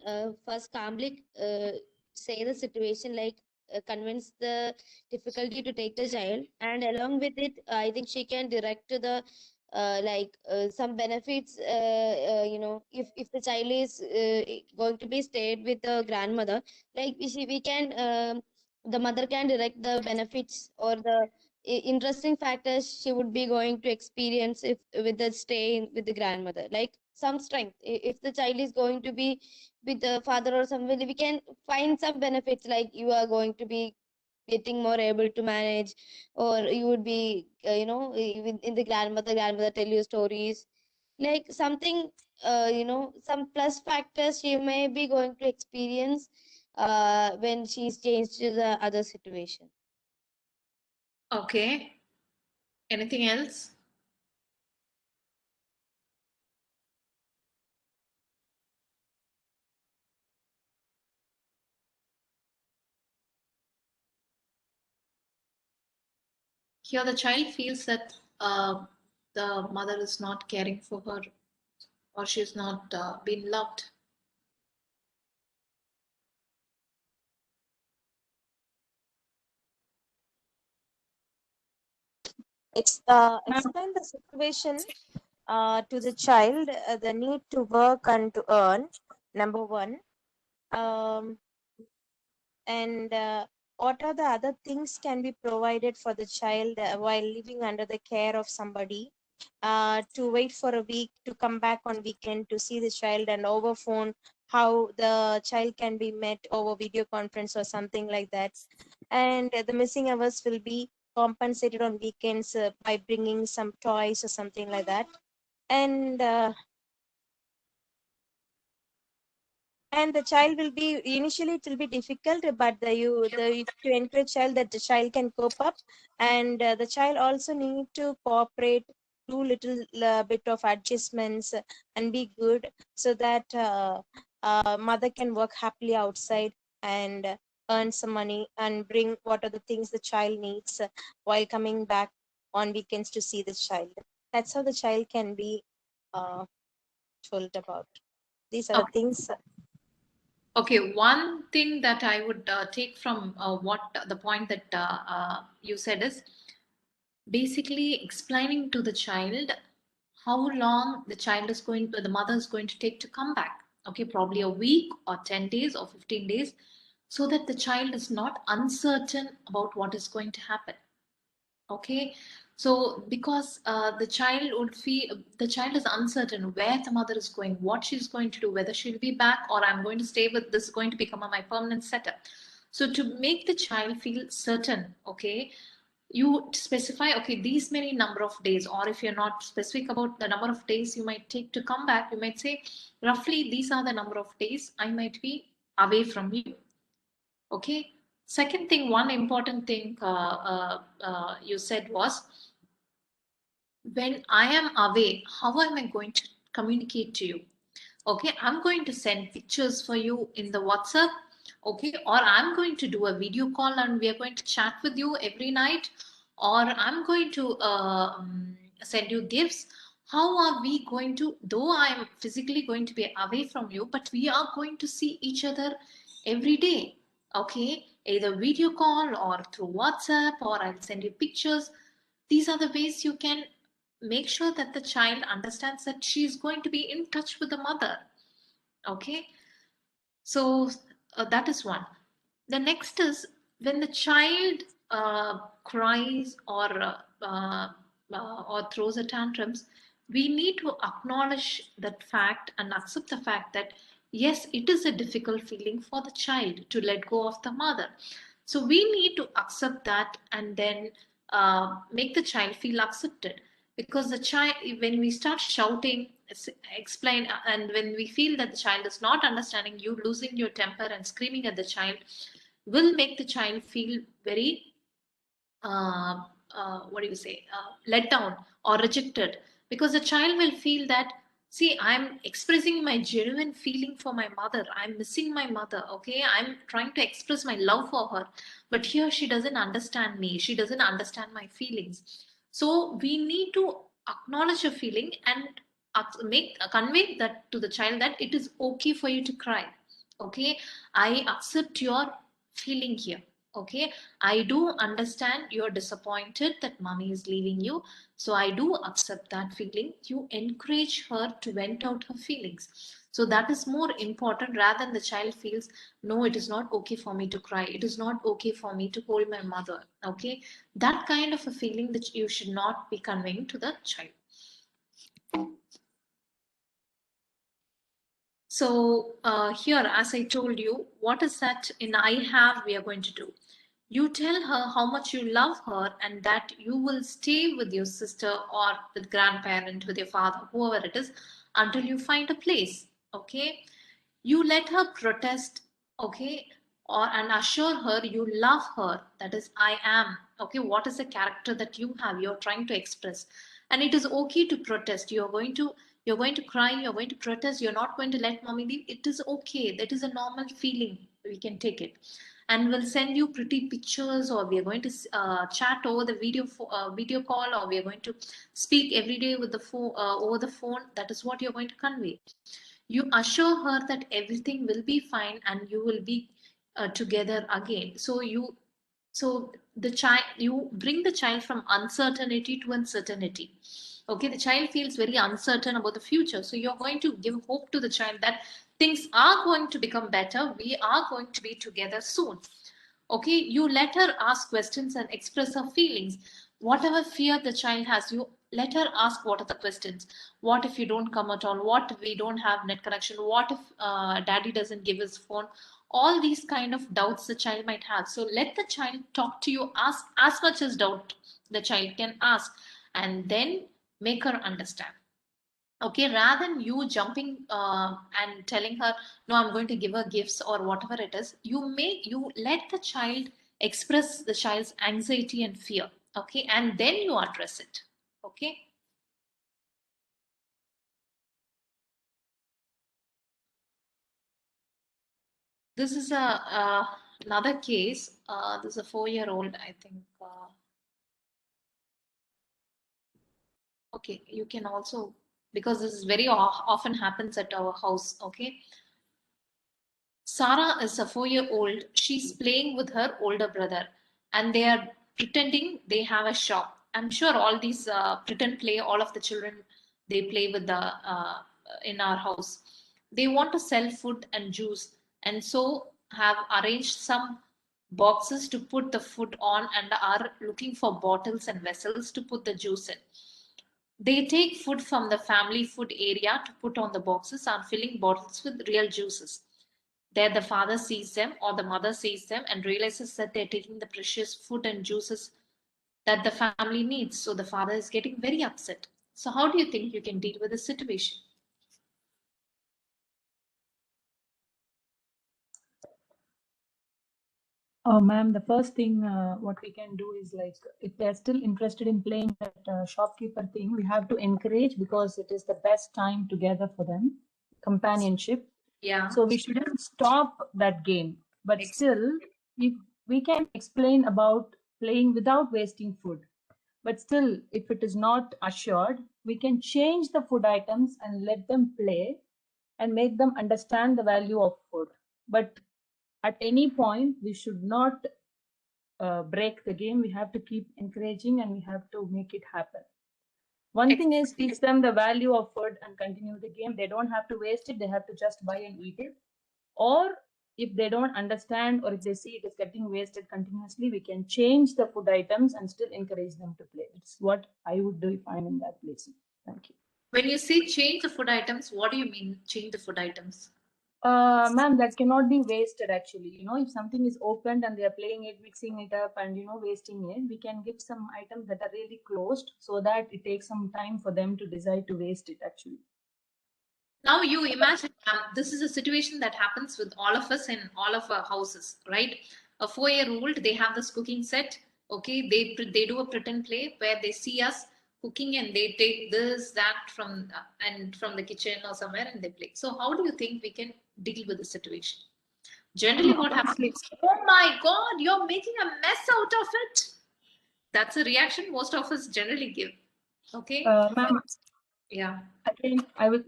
first calmly say the situation, like convince the difficulty to take the child, and along with it, I think she can direct to the some benefits. If the child is going to be stayed with the grandmother, like we can the mother can direct the benefits or the interesting factors she would be going to experience if with the with the grandmother, like some strength. If the child is going to be with the father or somebody, we can find some benefits, like you are going to be getting more able to manage, or you would be in the grandmother tell you stories, like something, some plus factors she may be going to experience when she's changed to the other situation. Okay. Anything else? Here the child feels that the mother is not caring for her, or she's not being loved. Explain the situation to the child, the need to work and to earn, number one. And what are the other things can be provided for the child while living under the care of somebody, to wait for a week to come back on weekend to see the child, and over phone how the child can be met over video conference or something like that. And the missing hours will be compensated on weekends by bringing some toys or something like that. And the child will be, initially it will be difficult, but to encourage child, that the child can cope up. And the child also need to cooperate, do little bit of adjustments, and be good, so that mother can work happily outside and earn some money and bring what are the things the child needs while coming back on weekends to see the child. That's how the child can be uh, told about. These are the things. Okay, one thing that I would take from what the point that you said is basically explaining to the child how long the mother is going to take to come back. Okay, probably a week or 10 days or 15 days, so that the child is not uncertain about what is going to happen. Okay, so because the child is uncertain where the mother is going, what she's going to do, whether she'll be back or I'm going to stay with this is going to become my permanent setup. So to make the child feel certain, okay, you specify, okay, these many number of days, or if you're not specific about the number of days you might take to come back, you might say roughly these are the number of days I might be away from you. Okay. Second thing, one important thing you said was, when I am away, how am I going to communicate to you? Okay, I'm going to send pictures for you in the WhatsApp. Okay, or I'm going to do a video call and we are going to chat with you every night, or I'm going to send you gifts. How are we going to, though I'm physically going to be away from you, but we are going to see each other every day. Okay, either video call or through WhatsApp, or I'll send you pictures. These are the ways you can make sure that the child understands that she is going to be in touch with the mother. Okay, so that is one. The next is, when the child cries or throws a tantrums, we need to acknowledge that fact and accept the fact that yes, it is a difficult feeling for the child to let go of the mother. So we need to accept that, and then make the child feel accepted. Because the child, when we start shouting, explain, and when we feel that the child is not understanding, you losing your temper and screaming at the child will make the child feel very what do you say, let down or rejected, because the child will feel that, see, I'm expressing my genuine feeling for my mother, I'm missing my mother, okay, I'm trying to express my love for her, but here she doesn't understand me, she doesn't understand my feelings. So we need to acknowledge a feeling and convey that to the child, that it is okay for you to cry, okay, I accept your feeling here, okay, I do understand you're disappointed that mommy is leaving you. So I do accept that feeling. You encourage her to vent out her feelings. So that is more important, rather than the child feels, no, it is not okay for me to cry. It is not okay for me to hold my mother. Okay. That kind of a feeling that you should not be conveying to the child. So here, as I told you, what is that in I have we are going to do? You tell her how much you love her and that you will stay with your sister or with grandparent, with your father, whoever it is, until you find a place. Okay. You let her protest, okay, or and assure her you love her. That is, I am. Okay, what is the character that you have? You're trying to express. And it is okay to protest. You're going to cry, you're going to protest, you're not going to let mommy leave. It is okay. That is a normal feeling. We can take it. And we'll send you pretty pictures, or we are going to chat over the video call, or we are going to speak every day with the phone over the phone. That is what you're going to convey. You assure her that everything will be fine and you will be together again. So the child, you bring the child from uncertainty to uncertainty. Okay, the child feels very uncertain about the future, so you're going to give hope to the child that things are going to become better, we are going to be together soon. Okay, you let her ask questions and express her feelings. Whatever fear the child has, you let her ask what are the questions. What if you don't come at all? What if we don't have net connection? What if daddy doesn't give his phone? All these kind of doubts the child might have. So let the child talk to you, ask as much as doubt the child can ask, and then make her understand. Okay, rather than you jumping and telling her, no, I'm going to give her gifts or whatever it is, you let the child express the child's anxiety and fear. Okay, and then you address it. Okay. This is another case. This is a 4-year-old, I think. Okay, you can also, because this is very often happens at our house. Okay. Sarah is a 4-year-old. She's playing with her older brother and they are pretending they have a shop. I'm sure all these pretend play, all of the children, they play with the in our house. They want to sell food and juice, and so have arranged some boxes to put the food on and are looking for bottles and vessels to put the juice in. They take food from the family food area to put on the boxes and filling bottles with real juices. There the father sees them or the mother sees them and realizes that they're taking the precious food and juices that the family needs. So the father is getting very upset. So how do you think you can deal with the situation? Oh, ma'am, the first thing what we can do is, like, if they're still interested in playing that shopkeeper thing, we have to encourage, because it is the best time together for them, companionship. Yeah. So we shouldn't stop that game. But still, if we can explain about playing without wasting food. But still, if it is not assured, we can change the food items and let them play and make them understand the value of food. But at any point, we should not break the game. We have to keep encouraging and we have to make it happen. One thing is, teach them the value of food and continue the game. They don't have to waste it. They have to just buy and eat it. Or if they don't understand, or if they see it is getting wasted continuously, we can change the food items and still encourage them to play. It's what I would do if I'm in that place. Thank you. When you say change the food items, what do you mean change the food items? Ma'am, that cannot be wasted actually. If something is opened and they are playing it, mixing it up and, wasting it, we can give some items that are really closed so that it takes some time for them to decide to waste it actually. Now you imagine, this is a situation that happens with all of us in all of our houses, right? A 4-year-old, they have this cooking set. Okay, they do a pretend play where they see us cooking and they take this, that from the kitchen or somewhere and they play. So how do you think we can deal with the situation? Generally, what happens? Oh my God, you're making a mess out of it. That's a reaction most of us generally give. Okay. Ma'am, Yeah. again, I would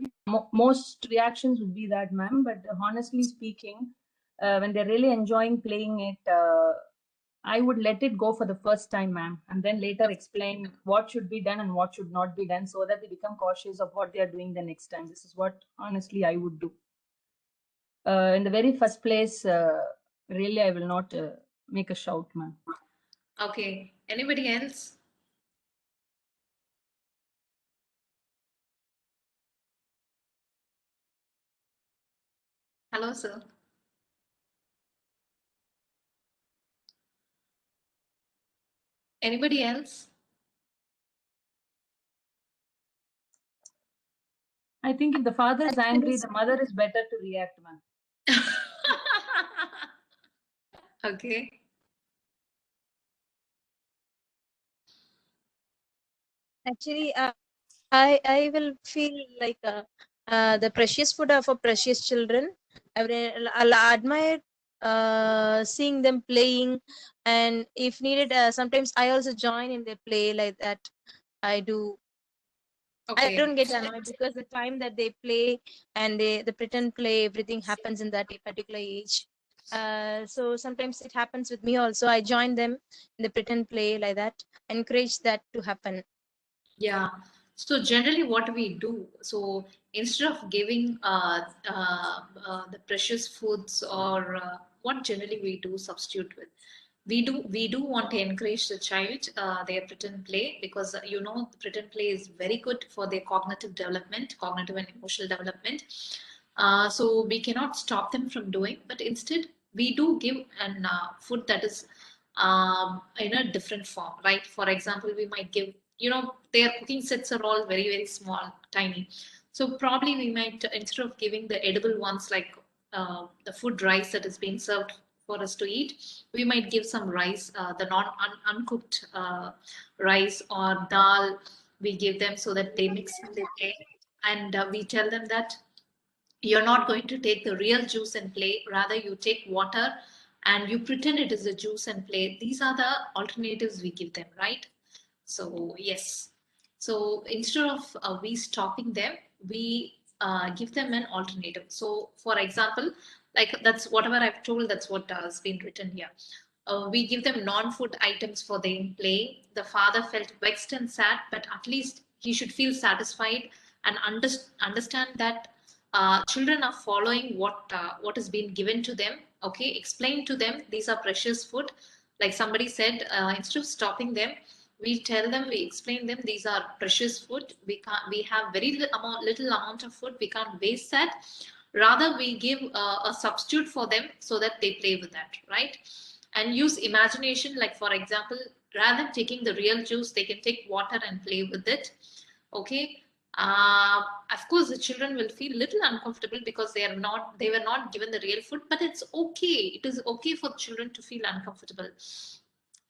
most reactions would be that, ma'am. But honestly speaking, when they're really enjoying playing it, I would let it go for the first time, ma'am, and then later explain what should be done and what should not be done, so that they become cautious of what they are doing the next time. This is what honestly I would do. In the very first place, really, I will not make a shout, ma'am. Okay. Anybody else? Hello, sir. Anybody else? I think if the father is angry, the mother is better to react, ma'am. Okay. Actually, I will feel like the precious food are for precious children. I'll admire seeing them playing, and if needed, sometimes I also join in their play like that. I do. I Okay. don't get annoyed because the time that they play and the pretend play, everything happens in that particular age. So sometimes it happens with me also. I join them in the pretend play like that, encourage that to happen. Yeah. So generally, what we do, so instead of giving the precious foods or what generally we do substitute with, we do want to encourage the child their pretend play, because pretend play is very good for their cognitive development, cognitive and emotional development. So we cannot stop them from doing, but instead we do give an food that is in a different form, right? For example, we might give, their cooking sets are all very, very small, tiny. So probably we might, instead of giving the edible ones like the food rice that is being served for us to eat, we might give some rice, the uncooked rice or dal. We give them so that they mix and they play. And we tell them that you're not going to take the real juice and play, rather you take water and you pretend it is a juice and play. These are the alternatives we give them, right? So yes, so instead of we stopping them, we give them an alternative. So for example, like that's whatever I've told, that's what has been written here. We give them non-food items for their play. The father felt vexed and sad, but at least he should feel satisfied and understand that children are following what has been given to them. Okay, explain to them these are precious food. Like somebody said, instead of stopping them, we tell them, we explain them these are precious food. We have very little amount of food. We can't waste that. Rather, we give a substitute for them so that they play with that, right? And use imagination. Like for example, rather than taking the real juice, they can take water and play with it. Okay. Of course, the children will feel little uncomfortable because they were not given the real food, but it's okay. It is okay for children to feel uncomfortable.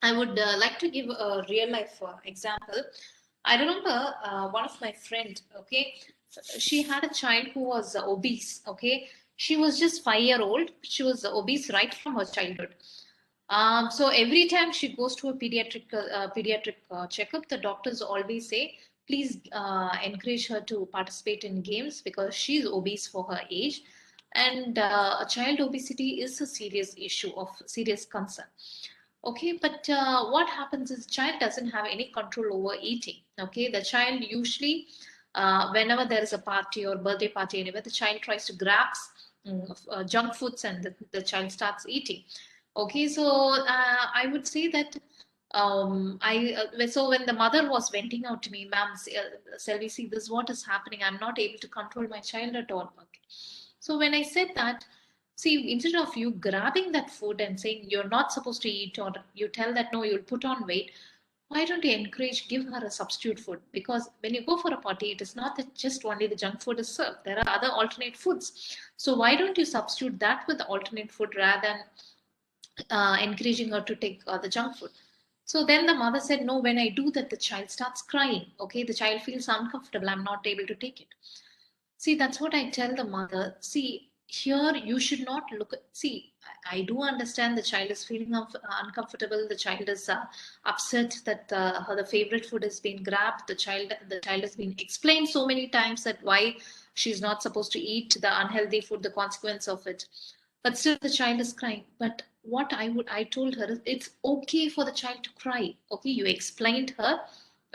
I would like to give a real life example. I remember one of my friend. Okay, she had a child who was obese. Okay, she was just 5 year old. She was obese right from her childhood. So every time she goes to a pediatric checkup, the doctors always say, please encourage her to participate in games because she's obese for her age, and child obesity is a serious issue of serious concern. Okay, but what happens is child doesn't have any control over eating. Okay, the child usually, whenever there is a party or birthday party anywhere, the child tries to grab junk foods and the child starts eating. Okay, so I would say that so when the mother was venting out to me, ma'am, Selvi, see, this is what is happening. I'm not able to control my child at all. Okay. So when I said that, see, instead of you grabbing that food and saying you're not supposed to eat, or you tell that no, you'll put on weight, why don't you encourage, give her a substitute food? Because when you go for a party, it is not that just only the junk food is served. There are other alternate foods. So why don't you substitute that with the alternate food rather than encouraging her to take the junk food? So then the mother said, no, when I do that, the child starts crying. Okay, the child feels uncomfortable. I'm not able to take it. See, that's what I tell the mother. See, here you should not look at, see, I do understand the child is feeling uncomfortable. The child is upset that the favorite food has been grabbed. The child has been explained so many times that why she's not supposed to eat the unhealthy food, the consequence of it. But still the child is crying. But what I told her is it's okay for the child to cry. Okay, you explained her,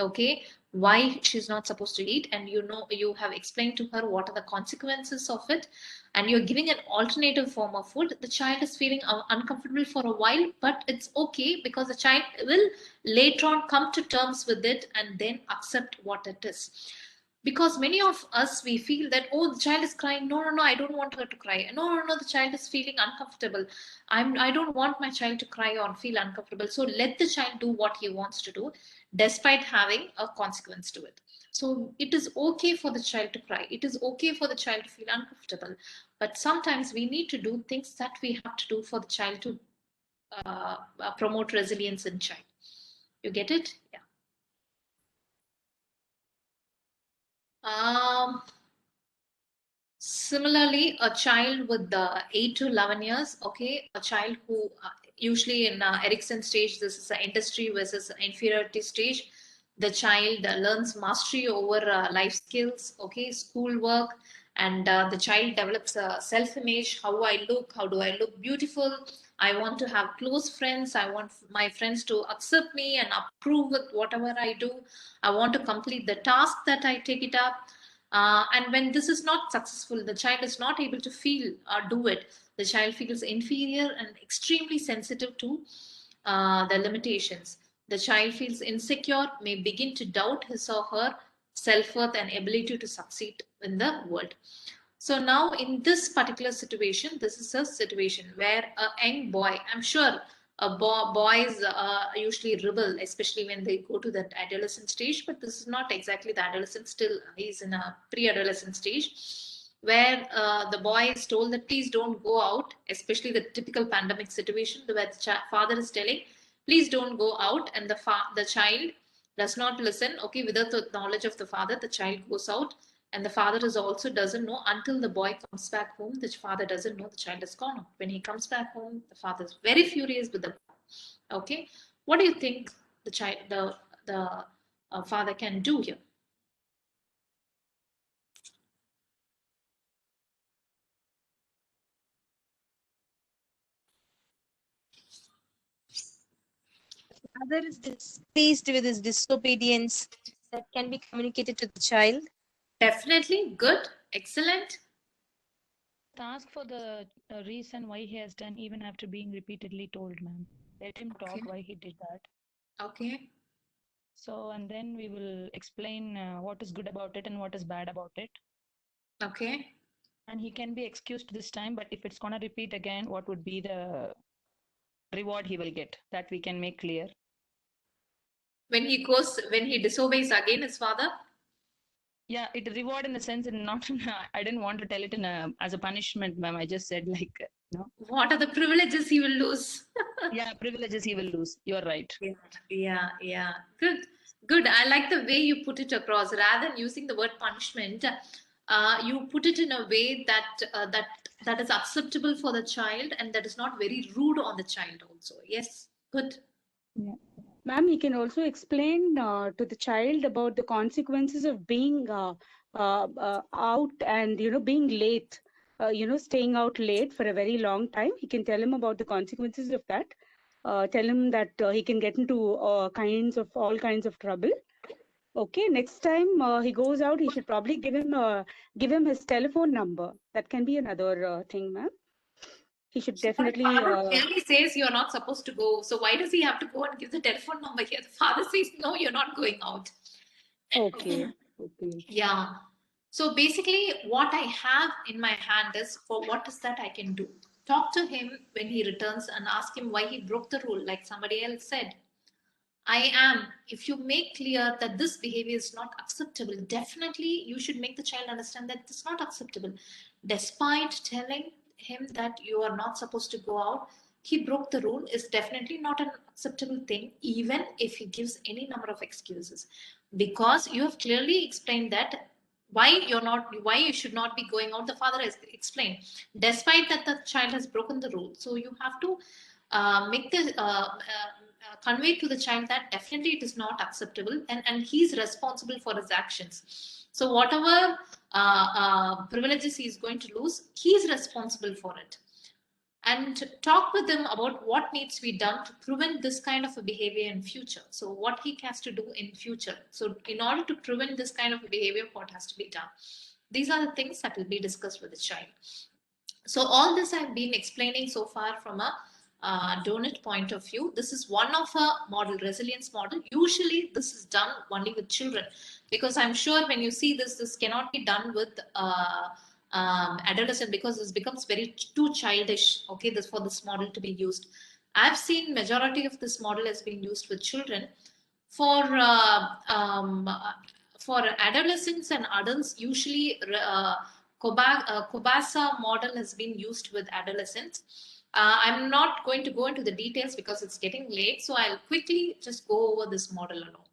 okay, why she's not supposed to eat, and you know you have explained to her what are the consequences of it, and you're giving an alternative form of food. The child is feeling uncomfortable for a while, but it's okay because the child will later on come to terms with it and then accept what it is. Because many of us, we feel that, oh, the child is crying, no, no, no, I don't want her to cry, no, no, no, the child is feeling uncomfortable, I don't want my child to cry or feel uncomfortable, so let the child do what he wants to do despite having a consequence to it. So it is okay for the child to cry, it is okay for the child to feel uncomfortable, but sometimes we need to do things that we have to do for the child to promote resilience in child. You get it? Yeah. Similarly, a child with 8 to 11 years, okay, a child who usually in Erikson stage, this is an industry versus inferiority stage. The child learns mastery over life skills, okay, schoolwork, and the child develops a self-image. How I look, how do I look beautiful? I want to have close friends. I want my friends to accept me and approve with whatever I do. I want to complete the task that I take it up. And when this is not successful, the child is not able to feel or do it. The child feels inferior and extremely sensitive to the limitations. The child feels insecure, may begin to doubt his or her self-worth and ability to succeed in the world. So now in this particular situation, this is a situation where a young boy, I'm sure boys usually rebel, especially when they go to that adolescent stage, but this is not exactly the adolescent, still he's in a pre-adolescent stage, where the boy is told that please don't go out, especially the typical pandemic situation where the father is telling, please don't go out, and the child does not listen, okay, without the knowledge of the father, the child goes out, and the father is also doesn't know until the boy comes back home. The father doesn't know the child is gone out. When he comes back home, the father is very furious with the boy. Okay, what do you think the father can do here? Father is displeased with his disobedience that can be communicated to the child. Definitely good, excellent. Ask for the reason why he has done even after being repeatedly told, ma'am. Let him talk Okay. why he did that. Okay. So, and then we will explain what is good about it and what is bad about it. Okay. And he can be excused this time, but if it's gonna repeat again, what would be the reward he will get? That we can make clear. When he disobeys again his father? Yeah, it reward in the sense in not I didn't want to tell it in as a punishment, ma'am. I just said like What are the privileges he will lose? Yeah, privileges he will lose. You're right. Yeah. Good. I like the way you put it across. Rather than using the word punishment, you put it in a way that is acceptable for the child and that is not very rude on the child also. Yes, good. Yeah. Ma'am, he can also explain to the child about the consequences of being out and, being late, staying out late for a very long time. He can tell him about the consequences of that. Tell him that he can get into all kinds of trouble. Okay, next time he goes out, he should probably give him his telephone number. That can be another thing, ma'am. He should So the definitely. father clearly says you're not supposed to go. So why does he have to go and give the telephone number here? The father says, no, you're not going out. Okay. Yeah. So basically, what I have in my hand is for what is that I can do. Talk to him when he returns and ask him why he broke the rule, like somebody else said. I am. If you make clear that this behavior is not acceptable, definitely you should make the child understand that it's not acceptable. Despite telling him that you are not supposed to go out, he broke the rule is definitely not an acceptable thing, even if he gives any number of excuses. Because you have clearly explained that why you should not be going out. The father has explained, despite that the child has broken the rule. So you have to make the convey to the child that definitely it is not acceptable, and he's responsible for his actions. So whatever privileges he is going to lose, he's responsible for it. And talk with him about what needs to be done to prevent this kind of a behavior in future. So what he has to do in future. So in order to prevent this kind of a behavior, what has to be done? These are the things that will be discussed with the child. So all this I've been explaining so far from a donut point of view. This is one of a model, resilience model. Usually this is done only with children, because I'm sure when you see this cannot be done with adolescent, because this becomes very too childish. Okay, this for this model to be used. I've seen majority of this model has been used with children. For adolescents and adults, usually Kobasa model has been used with adolescents. I'm not going to go into the details because it's getting late, so I'll quickly just go over this model alone.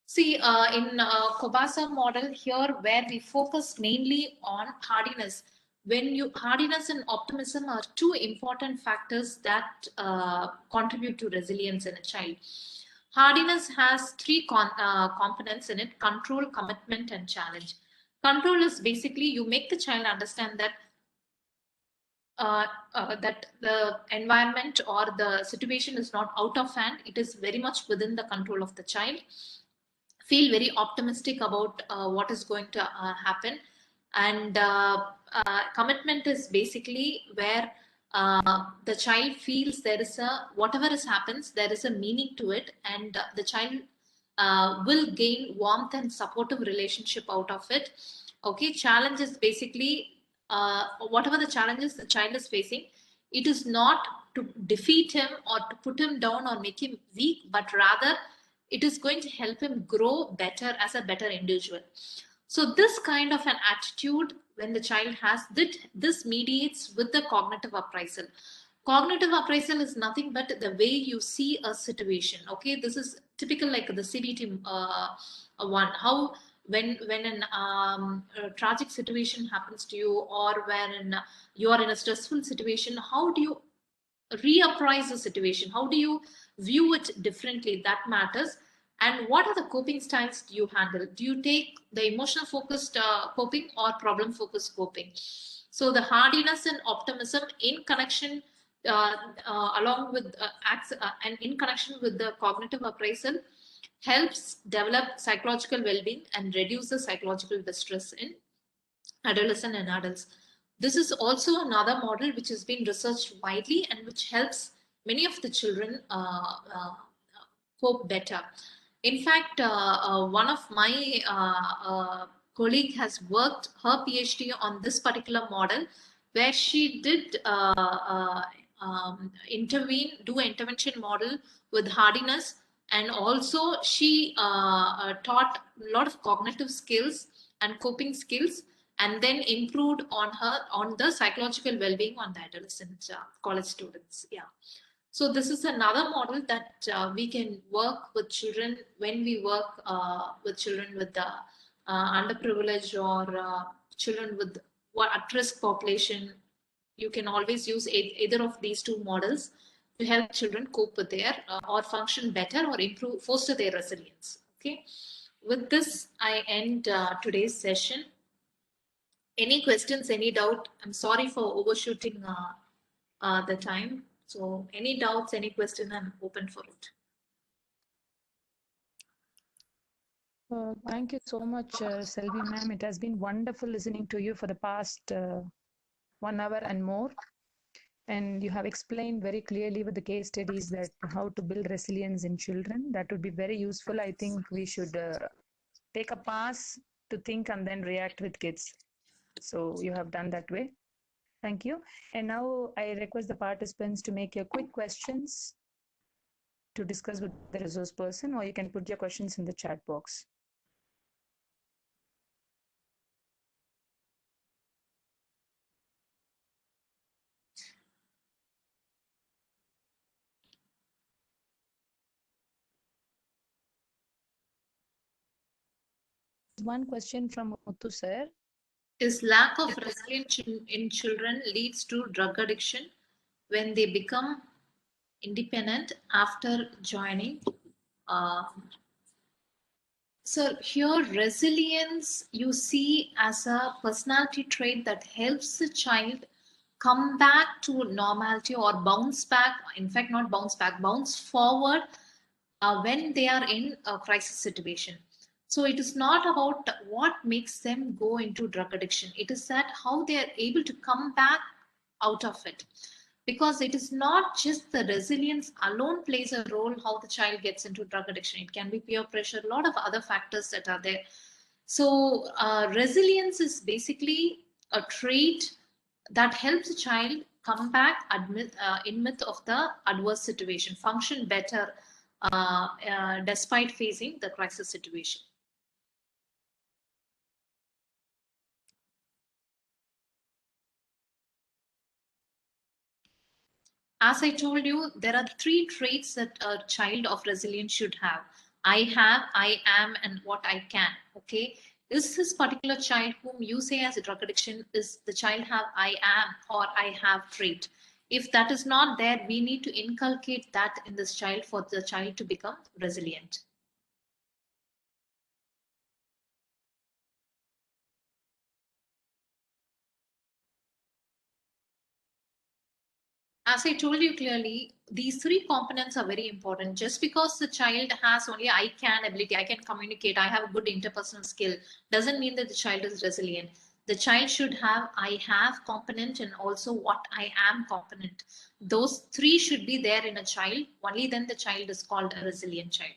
See, in Kobasa model here, where we focus mainly on hardiness. Hardiness and optimism are two important factors that contribute to resilience in a child. Hardiness has three components in it: control, commitment, and challenge. Control is basically you make the child understand that that the environment or the situation is not out of hand. It is very much within the control of the child. Feel very optimistic about what is going to happen. And commitment is basically where the child feels there is whatever happens, there is a meaning to it, and the child will gain warmth and supportive relationship out of it. Okay, challenge is basically whatever the challenges the child is facing, it is not to defeat him or to put him down or make him weak, but rather it is going to help him grow better as a better individual. So this kind of an attitude, when the child has this mediates with the cognitive appraisal. Cognitive appraisal is nothing but the way you see a situation. Okay, this is typical like the CBT one. How when an a tragic situation happens to you, or when you are in a stressful situation, how do you reappraise the situation? How do you view it differently? That matters. And what are the coping styles do you handle? Do you take the emotional focused coping or problem focused coping? So the hardiness and optimism in connection along with and in connection with the cognitive appraisal helps develop psychological well-being and reduce the psychological distress in adolescent and adults. This is also another model which has been researched widely and which helps many of the children cope better. In fact, one of my colleague has worked her PhD on this particular model, where she did do an intervention model with hardiness, and also she taught a lot of cognitive skills and coping skills, and then improved on the psychological well-being on the adolescent college students. Yeah. So this is another model that we can work with children when we work with children with the underprivileged or children with at-risk population. You can always use either of these two models to help children cope with their or function better or improve, foster their resilience. Okay. With this, I end today's session. Any questions, any doubt? I'm sorry for overshooting the time. So any doubts, any question, I'm open for it. Thank you so much, Selvi ma'am. It has been wonderful listening to you for the past 1 hour and more. And you have explained very clearly with the case studies that how to build resilience in children. That would be very useful. I think we should take a pass to think and then react with kids. So you have done that way. Thank you. And now I request the participants to make your quick questions to discuss with the resource person, or you can put your questions in the chat box. One question from Muthu sir. Is lack of resilience in children leads to drug addiction when they become independent after joining? So here resilience you see as a personality trait that helps the child come back to normality or bounce back, in fact not bounce back, bounce forward when they are in a crisis situation. So it is not about what makes them go into drug addiction. It is that how they are able to come back out of it. Because it is not just the resilience alone plays a role how the child gets into drug addiction. It can be peer pressure, a lot of other factors that are there. So resilience is basically a trait that helps a child come back in midst of the adverse situation, function better despite facing the crisis situation. As I told you, there are 3 traits that a child of resilience should have. I have, I am, and what I can. Okay. Is this particular child whom you say has a drug addiction, is the child have I am or I have trait? If that is not there, we need to inculcate that in this child for the child to become resilient. As I told you clearly, these 3 components are very important. Just because the child has only I can ability, I can communicate, I have a good interpersonal skill, doesn't mean that the child is resilient. The child should have I have component and also what I am component. Those 3 should be there in a child. Only then the child is called a resilient child.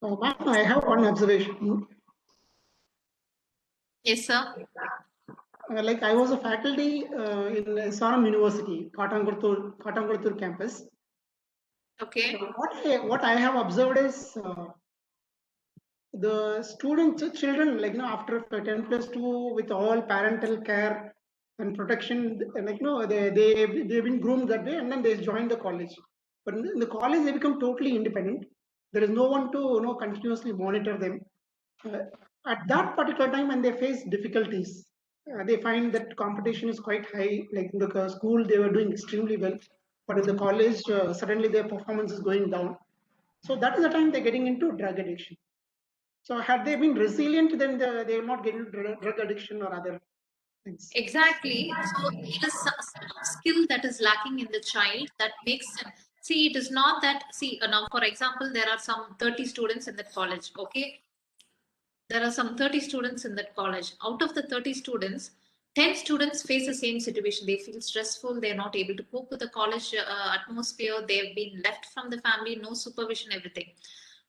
Ma'am, I have one observation. Yes, sir. Like I was a faculty in SRM University, Katangulattur campus. Okay. What I have observed is the children, like after 10 plus 2 with all parental care and protection, like they've been groomed that way, and then they join the college. But in the college, they become totally independent. There is no one to continuously monitor them. At that particular time, when they face difficulties, they find that competition is quite high. Like in the school, they were doing extremely well, but in the college, suddenly their performance is going down. So that is the time they're getting into drug addiction. So had they been resilient, then they will not get into drug addiction or other things. Exactly. So it is a skill that is lacking in the child that makes them. See, it is not that. See, now for example, there are some 30 students in that college. Okay, there are some 30 students in that college. Out of the 30 students, 10 students face the same situation. They feel stressful. They're not able to cope with the college atmosphere. They've been left from the family, no supervision, everything.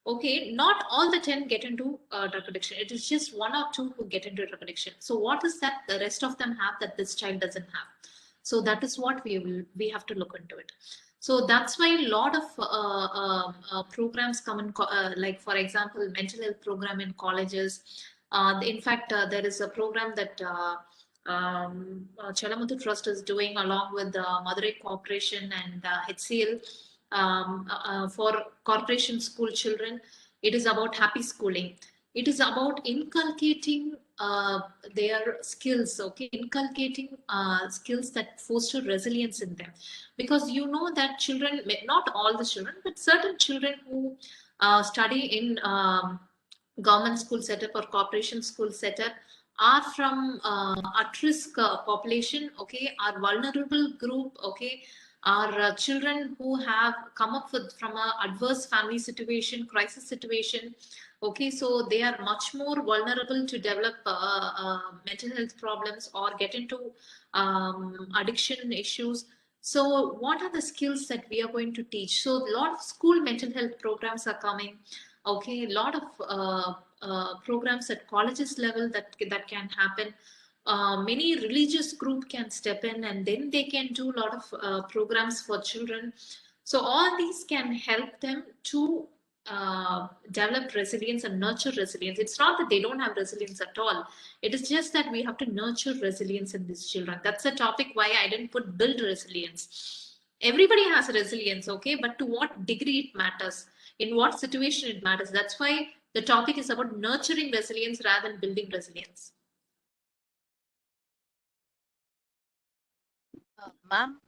Okay, not all the 10 get into drug addiction. It is just 1 or 2 who get into drug addiction. So what is that the rest of them have that this child doesn't have? So that is what we have to look into it. So that's why a lot of programs come in, like for example, mental health program in colleges. In fact, there is a program that Chelamuthu Trust is doing along with the Madurai Corporation and HCL for corporation school children. It is about happy schooling. It is about inculcating their skills, okay, inculcating skills that foster resilience in them. Because you know that children, not all the children, but certain children who study in government school setup or corporation school setup are from at risk population, okay, are vulnerable group, okay, Our children who have come up with from a adverse family situation, crisis situation, okay, so they are much more vulnerable to develop mental health problems or get into addiction issues. So what are the skills that we are going to teach? So a lot of school mental health programs are coming. Okay, a lot of programs at colleges level that can happen. Many religious group can step in, and then they can do a lot of programs for children. So all these can help them to develop resilience and nurture resilience. It's not that they don't have resilience at all. It is just that we have to nurture resilience in these children. That's a topic why I didn't put build resilience. Everybody has resilience, okay, but to what degree it matters, in what situation it matters. That's why the topic is about nurturing resilience rather than building resilience. Ma'am,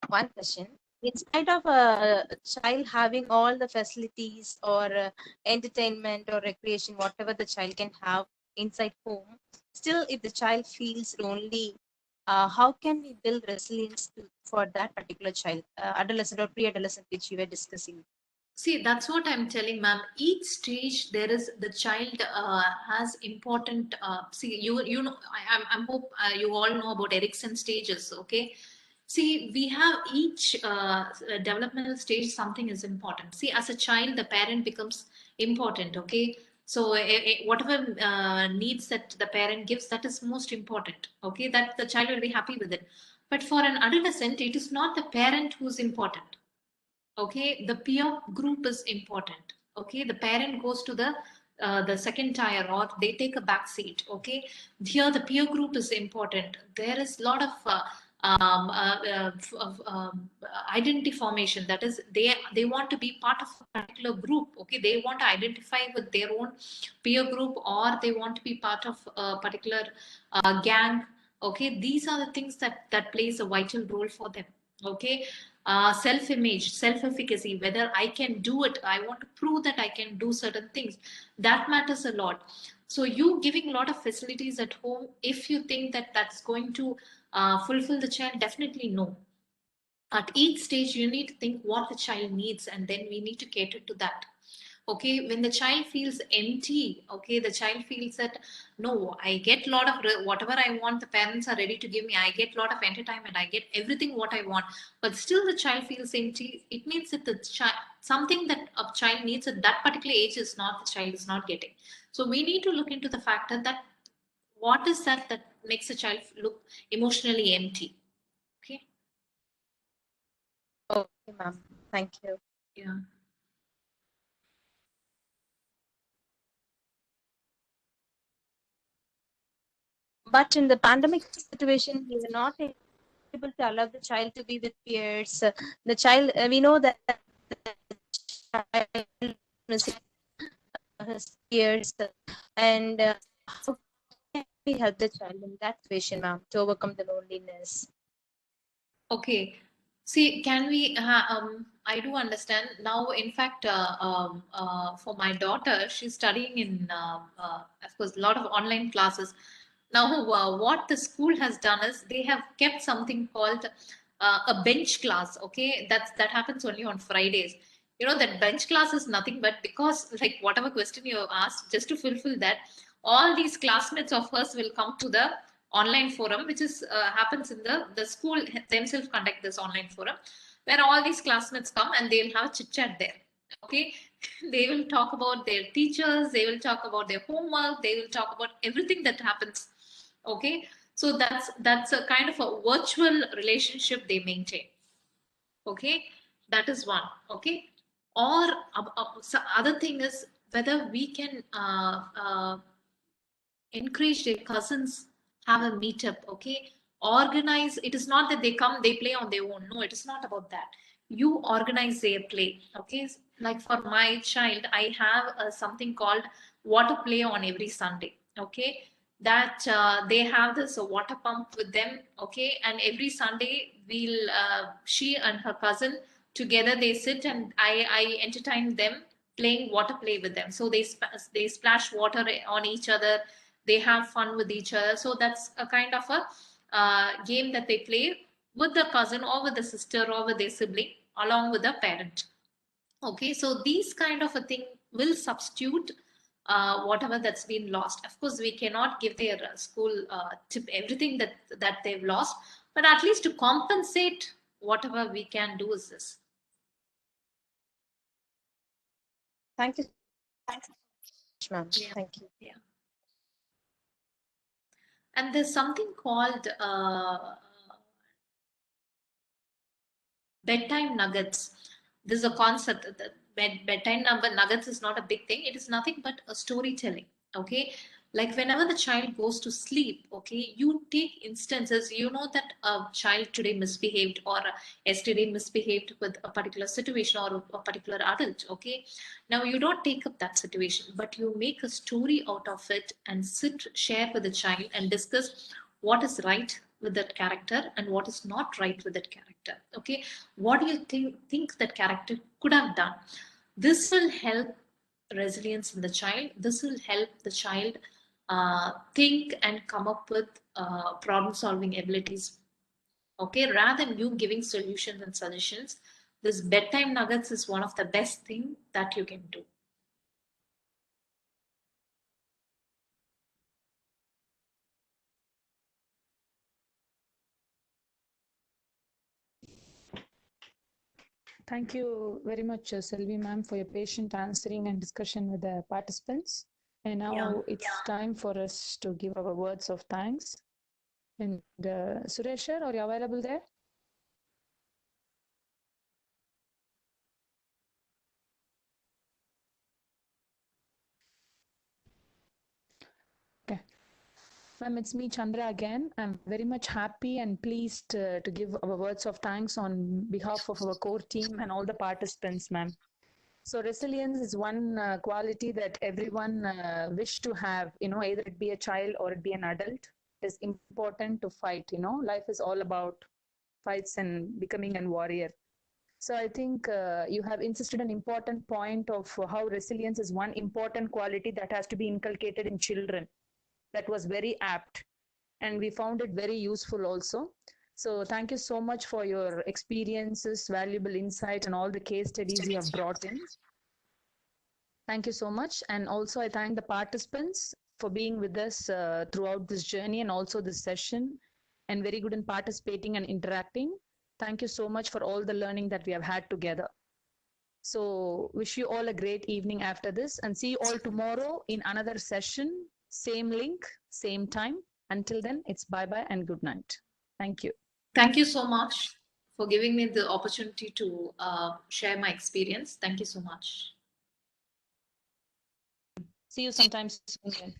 one question. In spite of a child having all the facilities or entertainment or recreation, whatever the child can have inside home, still if the child feels lonely, how can we build resilience for that particular child, adolescent or pre-adolescent, which you were discussing? See, that's what I'm telling, ma'am. Each stage there is the child has important. See, you know, I'm hope you all know about Erikson stages. Okay, see, we have each developmental stage. Something is important. See, as a child, the parent becomes important. Okay, so whatever needs that the parent gives, that is most important. Okay, that the child will be happy with it. But for an adolescent, it is not the parent who's important. Okay, the peer group is important. Okay, the parent goes to the second tier or they take a back seat. Okay, here the peer group is important. There is a lot of identity formation. That is, they want to be part of a particular group. Okay, they want to identify with their own peer group, or they want to be part of a particular gang. Okay, these are the things that plays a vital role for them. Okay, self-image, self-efficacy, whether I can do it, I want to prove that I can do certain things, that matters a lot. So you giving a lot of facilities at home, if you think that that's going to fulfill the child, definitely no. At each stage you need to think what the child needs, and then we need to cater to that. Okay, when the child feels empty, okay, the child feels that no, I get a lot of whatever I want, the parents are ready to give me, I get a lot of entertainment, I get everything what I want, but still the child feels empty, it means that the child, something that a child needs at that particular age is not, the child is not getting. So we need to look into the factor that what is that makes a child look emotionally empty. Okay. Okay, ma'am. Thank you. Yeah. But in the pandemic situation, we were not able to allow the child to be with peers. The child, we know that the child missing his peers, and how can we help the child in that situation, ma'am, to overcome the loneliness? Okay. See, can we? I do understand now. In fact, for my daughter, she's studying in, of course, a lot of online classes. Now, what the school has done is they have kept something called a bench class. Okay, that happens only on Fridays. You know that bench class is nothing but because, like, whatever question you have asked, just to fulfill that, all these classmates of hers will come to the online forum, which is happens in the school themselves conduct this online forum, where all these classmates come and they'll have chit chat there. Okay, they will talk about their teachers, they will talk about their homework, they will talk about everything that happens. Okay, so that's a kind of a virtual relationship they maintain. Okay, that is one. Okay, or so other thing is whether we can encourage their cousins have a meetup. Okay, organize. It is not that they come, they play on their own. No, it is not about that. You organize their play. Okay, like for my child, I have something called water play on every Sunday. Okay, that they have this water pump with them. Okay, and every Sunday we'll she and her cousin together, they sit and I entertain them playing water play with them. So they splash water on each other, they have fun with each other. So that's a kind of a game that they play with the cousin or with the sister or with their sibling along with the parent. Okay, so these kind of a thing will substitute whatever that's been lost. Of course, we cannot give their school tip everything that they've lost, but at least to compensate whatever we can do is this. Thank you, ma'am. Yeah. Thank you. Yeah. And there's something called bedtime nuggets. This is a concept that bedtime nuggets is not a big thing. It is nothing but a storytelling. Okay, like whenever the child goes to sleep, okay, you take instances. You know that a child today misbehaved or yesterday misbehaved with a particular situation or a particular adult. Okay, now you don't take up that situation, but you make a story out of it and share with the child and discuss what is right with that character and what is not right with that character. Okay, what do you think that character could have done? This will help resilience in the child. This will help the child think and come up with problem solving abilities. Okay, rather than you giving solutions and suggestions, this bedtime nuggets is one of the best thing that you can do. Thank you very much, Selvi ma'am, for your patient answering and discussion with the participants. And now it's time for us to give our words of thanks. And Suresh, sir, are you available there? Okay. Ma'am, it's me, Chandra, again. I'm very much happy and pleased to give our words of thanks on behalf of our core team and all the participants, ma'am. So resilience is one quality that everyone wish to have, either it be a child or it be an adult. It is important to fight, life is all about fights and becoming a warrior. So I think you have insisted an important point of how resilience is one important quality that has to be inculcated in children. That was very apt, and we found it very useful also. So thank you so much for your experiences, valuable insight, and all the case studies you have brought in. Thank you so much. And also I thank the participants for being with us throughout this journey and also this session, and very good in participating and interacting. Thank you so much for all the learning that we have had together. So wish you all a great evening after this, and see you all tomorrow in another session. Same link, same time. Until then, it's bye-bye and good night. Thank you. Thank you so much for giving me the opportunity to share my experience. Thank you so much. See you sometime soon.